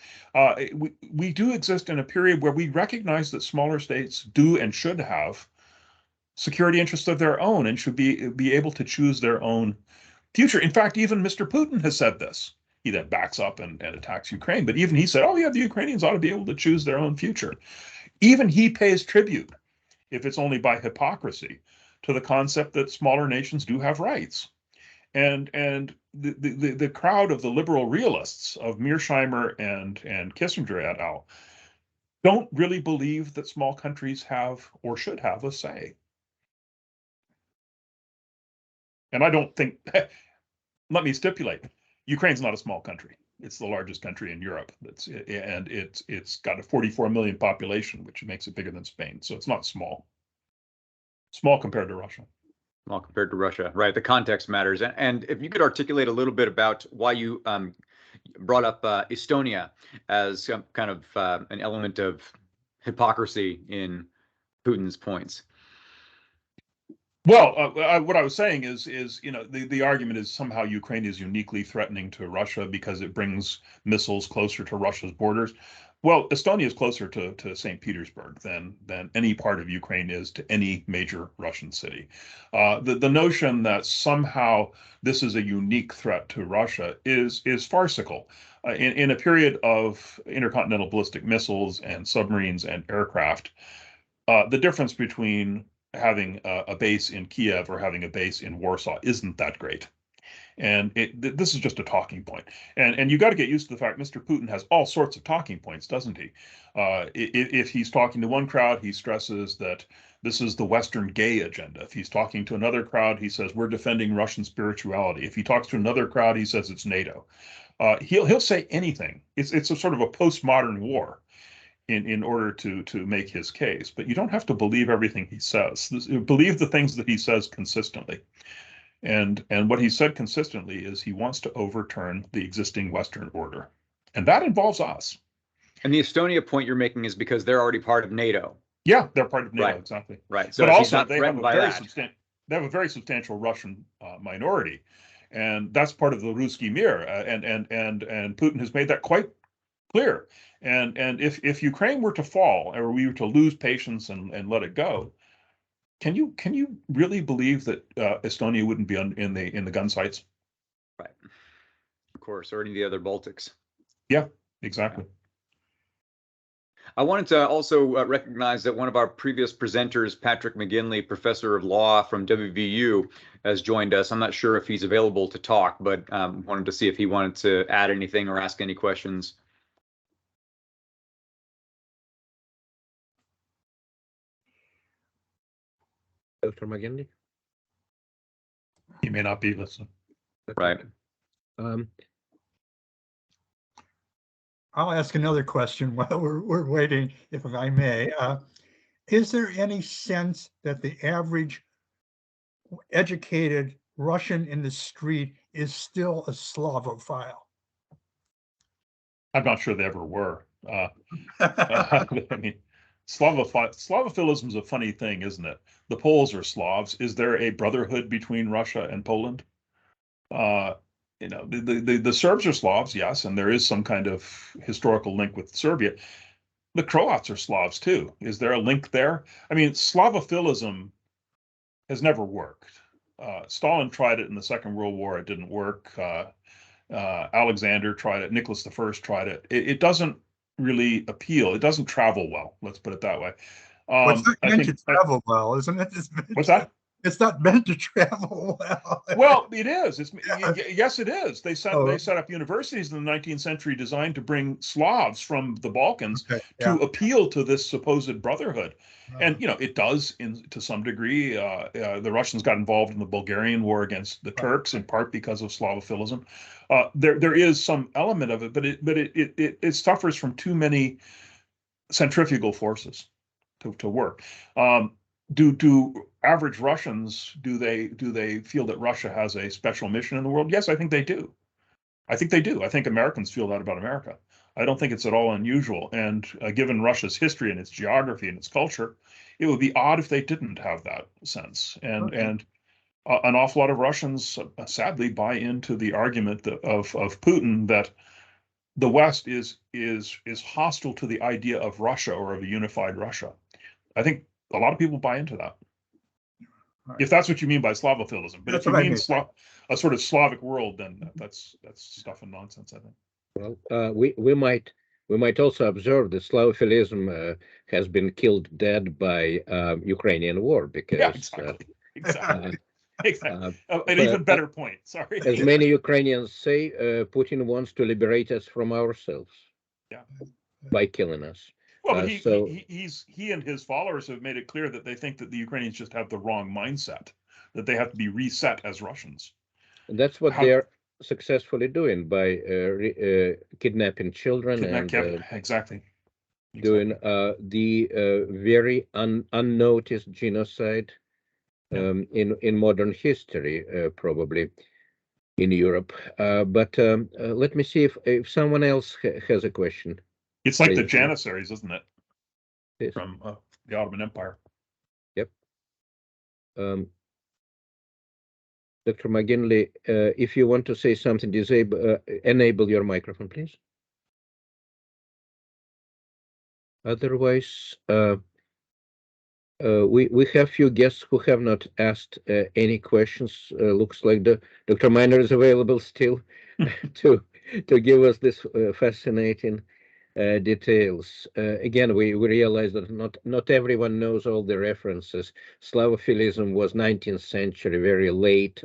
We do exist in a period where we recognize that smaller states do and should have security interests of their own and should be able to choose their own future. In fact, even Mr. Putin has said this. He then backs up and attacks Ukraine, but even he said, oh yeah, the Ukrainians ought to be able to choose their own future. Even he pays tribute, if it's only by hypocrisy, to the concept that smaller nations do have rights. And the crowd of the liberal realists of Mearsheimer and Kissinger et al. Don't really believe that small countries have or should have a say. And I don't think, let me stipulate, Ukraine's not a small country. It's the largest country in Europe. It's got a 44 million population, which makes it bigger than Spain. So it's not small. Small compared to Russia. Small compared to Russia, right? The context matters. And if you could articulate a little bit about why you brought up Estonia as some kind of an element of hypocrisy in Putin's points. Well, what I was saying is the argument is somehow Ukraine is uniquely threatening to Russia because it brings missiles closer to Russia's borders. Well, Estonia is closer to St. Petersburg than any part of Ukraine is to any major Russian city. The notion that somehow this is a unique threat to Russia is farcical. In a period of intercontinental ballistic missiles and submarines and aircraft, the difference between having a base in Kiev or having a base in Warsaw isn't that great. And this is just a talking point. And you got to get used to the fact Mr. Putin has all sorts of talking points, doesn't he? If he's talking to one crowd, he stresses that this is the Western gay agenda. If he's talking to another crowd, he says we're defending Russian spirituality. If he talks to another crowd, he says it's NATO. He'll say anything. It's a sort of a postmodern war in order to make his case. But you don't have to believe everything he says. Believe the things that he says consistently. And what he said consistently is he wants to overturn the existing Western order. And that involves us. And the Estonia point you're making is because they're already part of NATO. Yeah, they're part of NATO, right. Exactly. Right. So but also they have a very substantial Russian minority. And that's part of the Ruski Mir. And Putin has made that quite clear. And if Ukraine were to fall or we were to lose patience and let it go, can you really believe that Estonia wouldn't be in the gun sights? Right. Of course, or any of the other Baltics. Yeah, exactly. I wanted to also recognize that one of our previous presenters, Patrick McGinley, professor of law from WVU, has joined us. I'm not sure if he's available to talk, but wanted to see if he wanted to add anything or ask any questions. Dr. McGinley? He may not be listening. Right. I'll ask another question while we're waiting, if I may. Is there any sense that the average educated Russian in the street is still a Slavophile? I'm not sure they ever were. I mean, Slavophilism is a funny thing, isn't it? The Poles are Slavs. Is there a brotherhood between Russia and Poland? The Serbs are Slavs, yes, and there is some kind of historical link with Serbia. The Croats are Slavs too. Is there a link there? I mean, Slavophilism has never worked. Stalin tried it in the Second World War. It didn't work. Alexander tried it. Nicholas I tried it. It doesn't really appeal. It doesn't travel well. Let's put it that way. It's not meant to travel well, isn't it? What's that? It's not meant to travel well. Well, it is. Yes, it is. They set up universities in the 19th century designed to bring Slavs from the Balkans to appeal to this supposed brotherhood. And it does to some degree. The Russians got involved in the Bulgarian War against the Turks in part because of Slavophilism. There is some element of it, but it suffers from too many centrifugal forces to work. Do average Russians, do they feel that Russia has a special mission in the world? Yes, I think they do. I think Americans feel that about America. I don't think it's at all unusual. And given Russia's history and its geography and its culture, it would be odd if they didn't have that sense. And an awful lot of Russians sadly buy into the argument of Putin that the West is hostile to the idea of Russia or of a unified Russia. I think a lot of people buy into that. Right. If that's what you mean by Slavophilism, but if you mean a sort of Slavic world, then that's stuff and nonsense, I think. Well, we might also observe that Slavophilism has been killed dead by Ukrainian war because Exactly. Exactly. An but, even better point. Sorry. as many Ukrainians say, Putin wants to liberate us from ourselves. Yeah. By killing us. Well, but he and his followers have made it clear that they think that the Ukrainians just have the wrong mindset, that they have to be reset as Russians. And that's what they're successfully doing by kidnapping children and exactly. Doing the very unnoticed genocide in modern history, probably in Europe. But let me see if someone else has a question. It's like the Janissaries, isn't it? Yes. From the Ottoman Empire. Yep. Dr. McGinley, if you want to say something, enable your microphone, please. Otherwise, we have few guests who have not asked any questions. Looks like Dr. Miner is available still to give us this fascinating details. Again, we realize that not everyone knows all the references. Slavophilism was 19th century, very late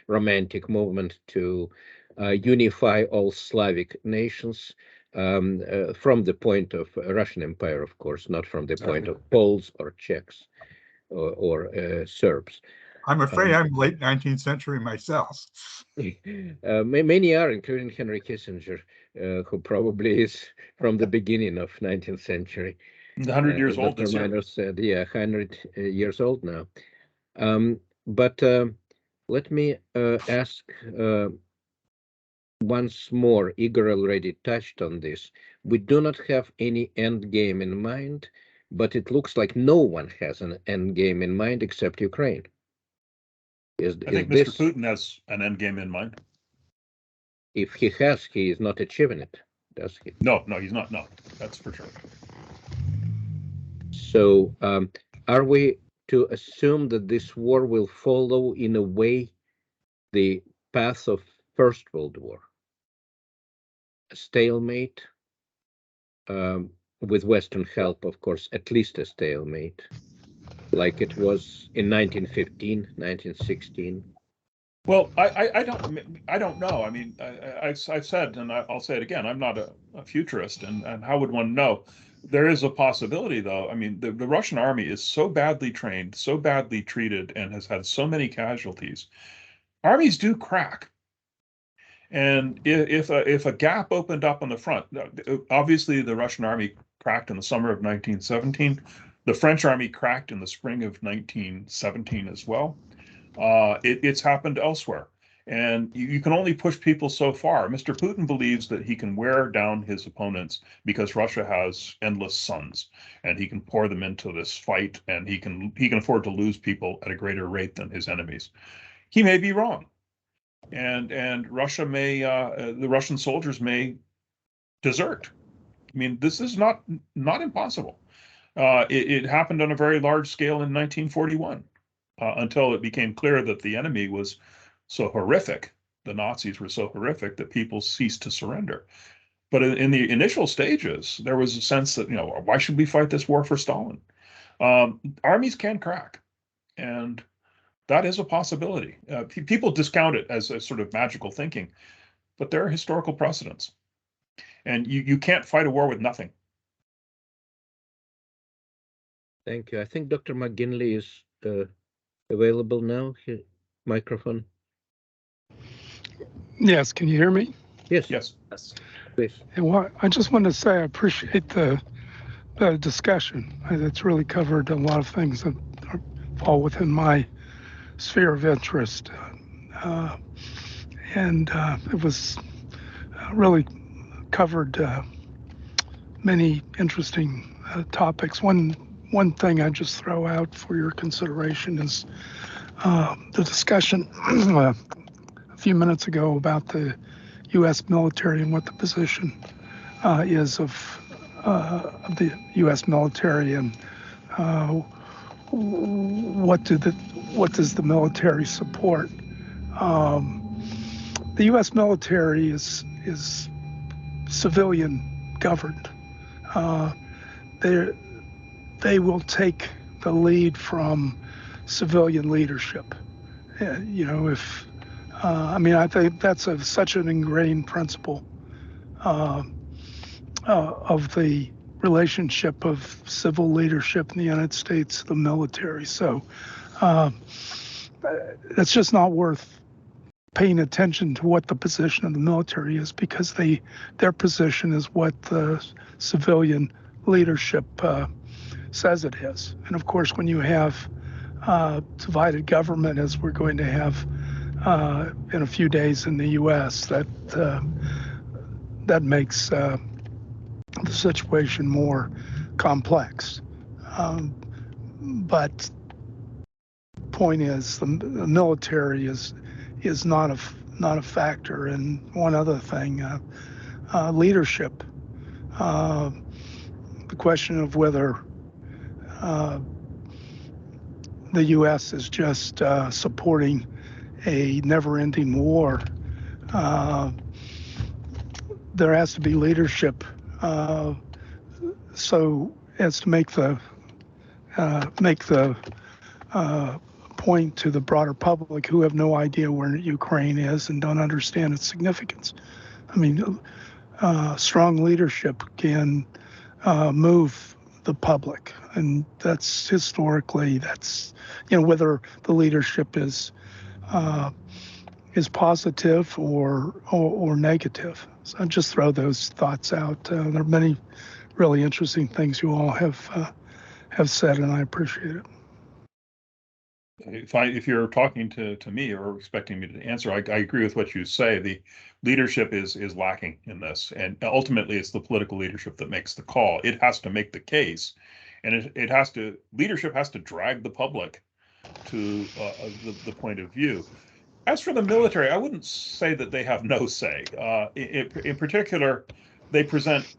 romantic movement to unify all Slavic nations. From the point of Russian Empire, of course, not from the point of Poles or Czechs or Serbs. I'm afraid I'm late 19th century myself. Many are, including Henry Kissinger, who probably is from the beginning of 19th century. 100 years old. Dr. Miner said, yeah, 100 years old now. But let me ask once more. Igor already touched on this. We do not have any end game in mind, but it looks like no one has an end game in mind except Ukraine. I think Mr. Putin has an end game in mind. If he has, he is not achieving it, does he? No, he's not. No, that's for sure. So are we to assume that this war will follow in a way the path of First World War? A stalemate, with Western help, of course, at least a stalemate, like it was in 1915, 1916. Well, I don't know. I mean, I've said, and I'll say it again, I'm not a futurist, and how would one know? There is a possibility, though. I mean, the Russian army is so badly trained, so badly treated, and has had so many casualties. Armies do crack. And if a gap opened up on the front, obviously the Russian army cracked in the summer of 1917. The French army cracked in the spring of 1917 as well. It's happened elsewhere. And you can only push people so far. Mr. Putin believes that he can wear down his opponents because Russia has endless suns, and he can pour them into this fight, and he can afford to lose people at a greater rate than his enemies. He may be wrong. And Russia may, the Russian soldiers may desert. I mean, this is not impossible. It happened on a very large scale in 1941, until it became clear that the enemy was so horrific, the Nazis were so horrific that people ceased to surrender. But in the initial stages, there was a sense that, why should we fight this war for Stalin? Armies can crack, and that is a possibility. People discount it as a sort of magical thinking, but there are historical precedents. And you can't fight a war with nothing. Thank you. I think Dr. McGinley is available now. Microphone. Yes, can you hear me? Yes. Yes. Please. Well, I just want to say I appreciate the discussion. It's really covered a lot of things that fall within my sphere of interest. And it was really covered many interesting topics. One thing I just throw out for your consideration is the discussion a few minutes ago about the U.S. military and what the position is of the U.S. military, and what does the military support? The U.S. military is civilian governed. They will take the lead from civilian leadership. You know, if I mean, I think that's such an ingrained principle of the relationship of civil leadership in the United States, the military. So it's just not worth paying attention to what the position of the military is, because their position is what the civilian leadership says it is. And of course, when you have divided government, as we're going to have in a few days in the U.S., that makes the situation more complex. But point is, the military is not a factor. And one other thing, leadership. The question of whether the U.S. is just supporting a never-ending war. There has to be leadership so as to make the point to the broader public who have no idea where Ukraine is and don't understand its significance. I mean, strong leadership can move the public, and that's historically, that's, you know, whether the leadership is positive or negative. So I'll just throw those thoughts out. There are many really interesting things you all have said, and I appreciate it. If you're talking to me or expecting me to answer, I agree with what you say. The leadership is lacking in this, and ultimately it's the political leadership that makes the call. It has to make the case, and leadership has to drag the public to the point of view. As for the military, I wouldn't say that they have no say. In particular, they present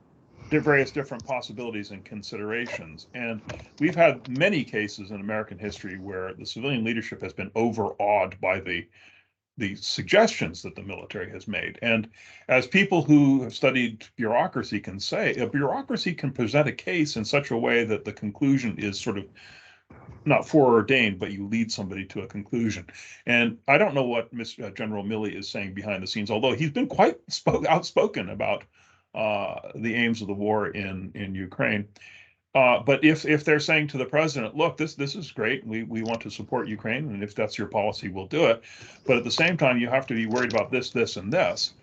various different possibilities and considerations. And we've had many cases in American history where the civilian leadership has been overawed by the suggestions that the military has made. And as people who have studied bureaucracy can say, a bureaucracy can present a case in such a way that the conclusion is sort of not foreordained, but you lead somebody to a conclusion. And I don't know what General Milley is saying behind the scenes, although he's been quite outspoken about the aims of the war in Ukraine. But if they're saying to the president, look, this is great, we want to support Ukraine, and if that's your policy, we'll do it. But at the same time, you have to be worried about this, this, and this.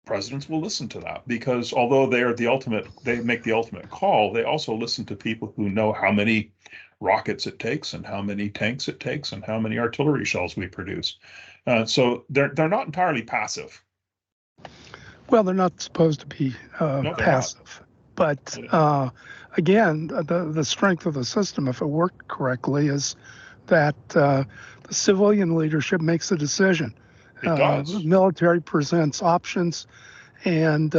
Presidents will listen to that, because although they make the ultimate call, they also listen to people who know how many rockets it takes and how many tanks it takes and how many artillery shells we produce. So they're not entirely passive. Well, they're not supposed to be passive, but again, the strength of the system, if it worked correctly, is that the civilian leadership makes the decision. It does. The military presents options, and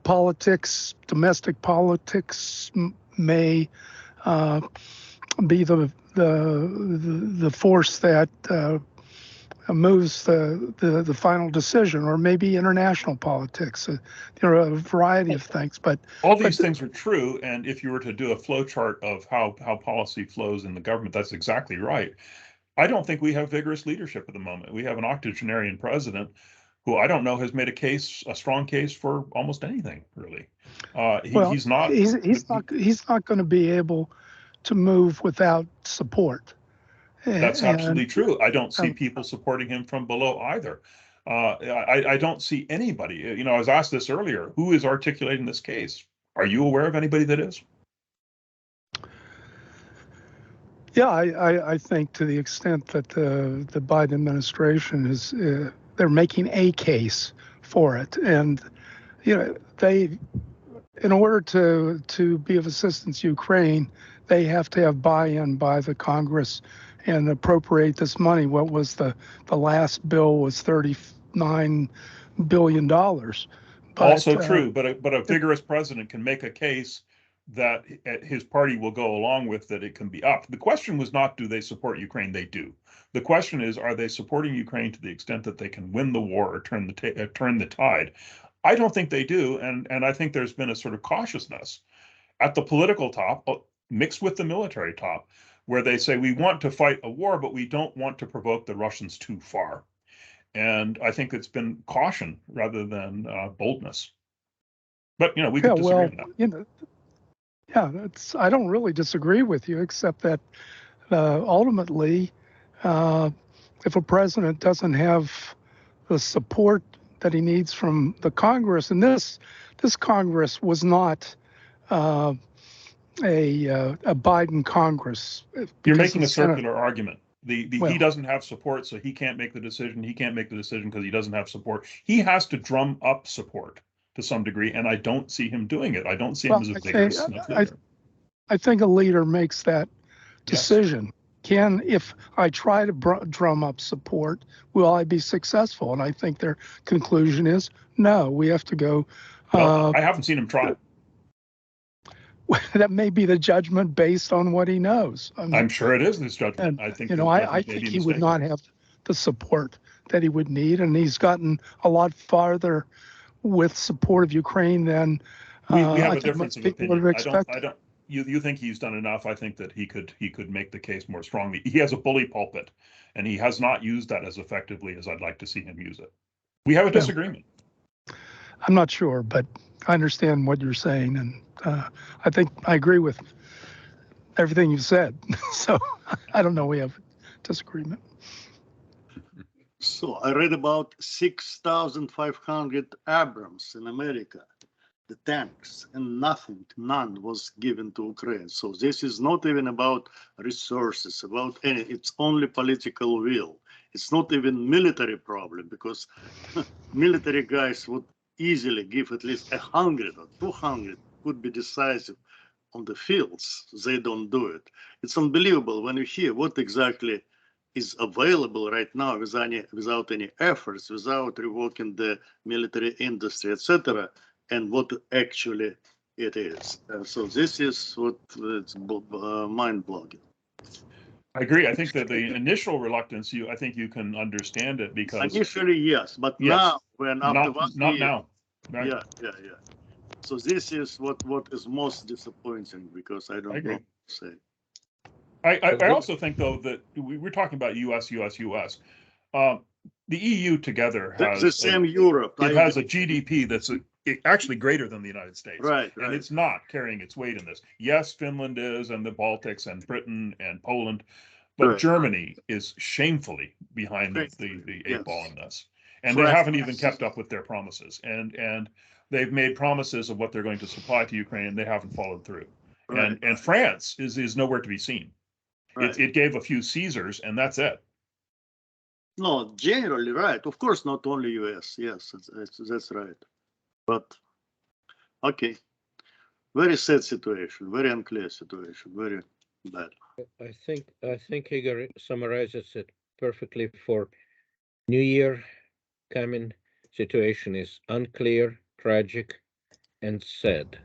politics, domestic politics, may be the force that moves the final decision, or maybe international politics. There are a variety of things, but all these things are true. And if you were to do a flow chart of how policy flows in the government, that's exactly right. I don't think we have vigorous leadership at the moment. We have an octogenarian president who I don't know has made a strong case for almost anything, really. He's not going to be able to move without support. That's absolutely true. I don't see people supporting him from below either. I don't see anybody. You know, I was asked this earlier, who is articulating this case? Are you aware of anybody that is? Yeah, I think to the extent that the Biden administration is, they're making a case for it. And, you know, in order to be of assistance to Ukraine, they have to have buy-in by the Congress and appropriate this money. What was the last bill was $39 billion. Also true, but a vigorous president can make a case that his party will go along with, that it can be upped. The question was not, do they support Ukraine? They do. The question is, are they supporting Ukraine to the extent that they can win the war or turn the tide? I don't think they do, and I think there's been a sort of cautiousness at the political top, mixed with the military top, where they say we want to fight a war, but we don't want to provoke the Russians too far. And I think it's been caution rather than boldness. But we could disagree on that. I don't really disagree with you, except that ultimately, if a president doesn't have the support that he needs from the Congress, and this Congress was not a Biden Congress. You're making a circular argument. He doesn't have support, so he can't make the decision. He can't make the decision because he doesn't have support. He has to drum up support to some degree, and I don't see him doing it. I don't see him as a vigorous leader. I think a leader makes that decision. Yes. If I try to drum up support, will I be successful? And I think their conclusion is no. We have to go. Well, I haven't seen him try. That may be the judgment based on what he knows. I'm sure it is this judgment. I think I think he would not have the support that he would need, and he's gotten a lot farther with support of Ukraine than we have a difference of opinion. I don't. You think he's done enough? I think that he could make the case more strongly. He has a bully pulpit, and he has not used that as effectively as I'd like to see him use it. We have a disagreement. I'm not sure, but I understand what you're saying, and I think I agree with everything you said. So I don't know. We have disagreement. So I read about 6,500 Abrams in America, the tanks, and none was given to Ukraine. So this is not even about resources, it's only political will. It's not even military problem, because military guys would easily give at least 100 or 200, could be decisive on the fields. They don't do it. It's unbelievable when you hear what exactly is available right now without any efforts, without revoking the military industry, etc., and what actually it is. So this is what it's mind-boggling. I agree. I think that the initial reluctance, I think you can understand it because initially, yes, but now when after not now. Right? Yeah. So this is what is most disappointing, because I don't know what to say. I also think, though, that we're talking about US. The EU together has the same Europe. It has a GDP that's actually greater than the United States. Right. And it's not carrying its weight in this. Yes, Finland is, and the Baltics, and Britain, and Poland, but Germany is shamefully behind the eight ball in this. And they haven't even kept up with their promises. And they've made promises of what they're going to supply to Ukraine, and they haven't followed through. And France is nowhere to be seen. It gave a few Caesars, and that's it. No, generally, right. Of course, not only US. Yes, that's right. But, okay. Very sad situation, very unclear situation, very bad. I think Igor summarizes it perfectly. For New Year coming, situation is unclear, tragic, and sad.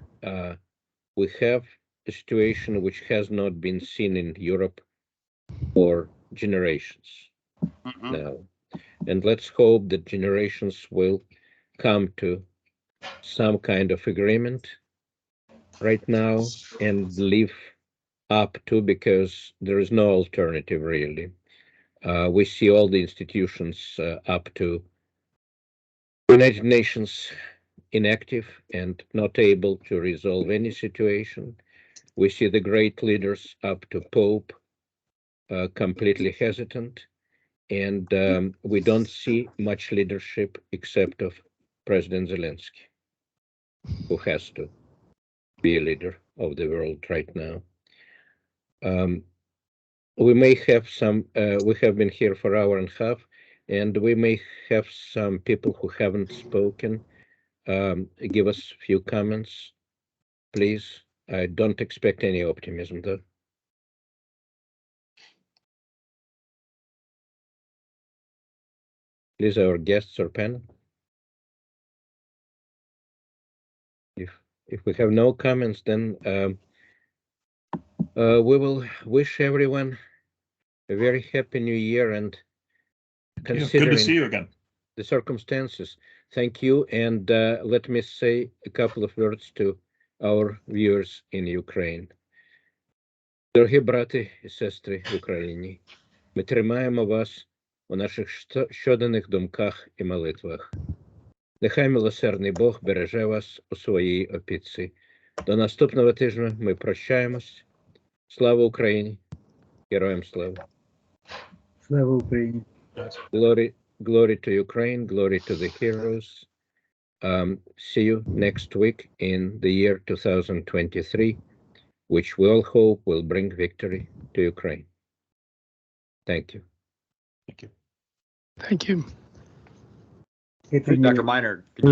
We have a situation which has not been seen in Europe for generations now. And let's hope that generations will come to some kind of agreement right now and live up to, because there is no alternative really. We see all the institutions up to United Nations inactive and not able to resolve any situation. We see the great leaders up to Pope completely hesitant, and we don't see much leadership except of President Zelensky, who has to be a leader of the world right now. We may have some, we have been here for an hour and a half, and we may have some people who haven't spoken. Give us a few comments, please. I don't expect any optimism, though. Please, our guests or panel. If we have no comments, then we will wish everyone a very happy new year, and considering good to see you again. The circumstances, thank you. And let me say a couple of words to our viewers in Ukraine. Дорогі брати і сестри в Україні, ми тримаємо вас у наших щоденних думках і молитвах. Нехай милосердний Бог береже вас у своїй опіці. До наступного тижня ми прощаємось. Слава Україні! Героям слава! Слава Україні! Glory to Ukraine, glory to the heroes. See you next week in the year 2023, which we all hope will bring victory to Ukraine. Thank you. Thank you. Thank you. Happy New Dr. Year. Miner, could you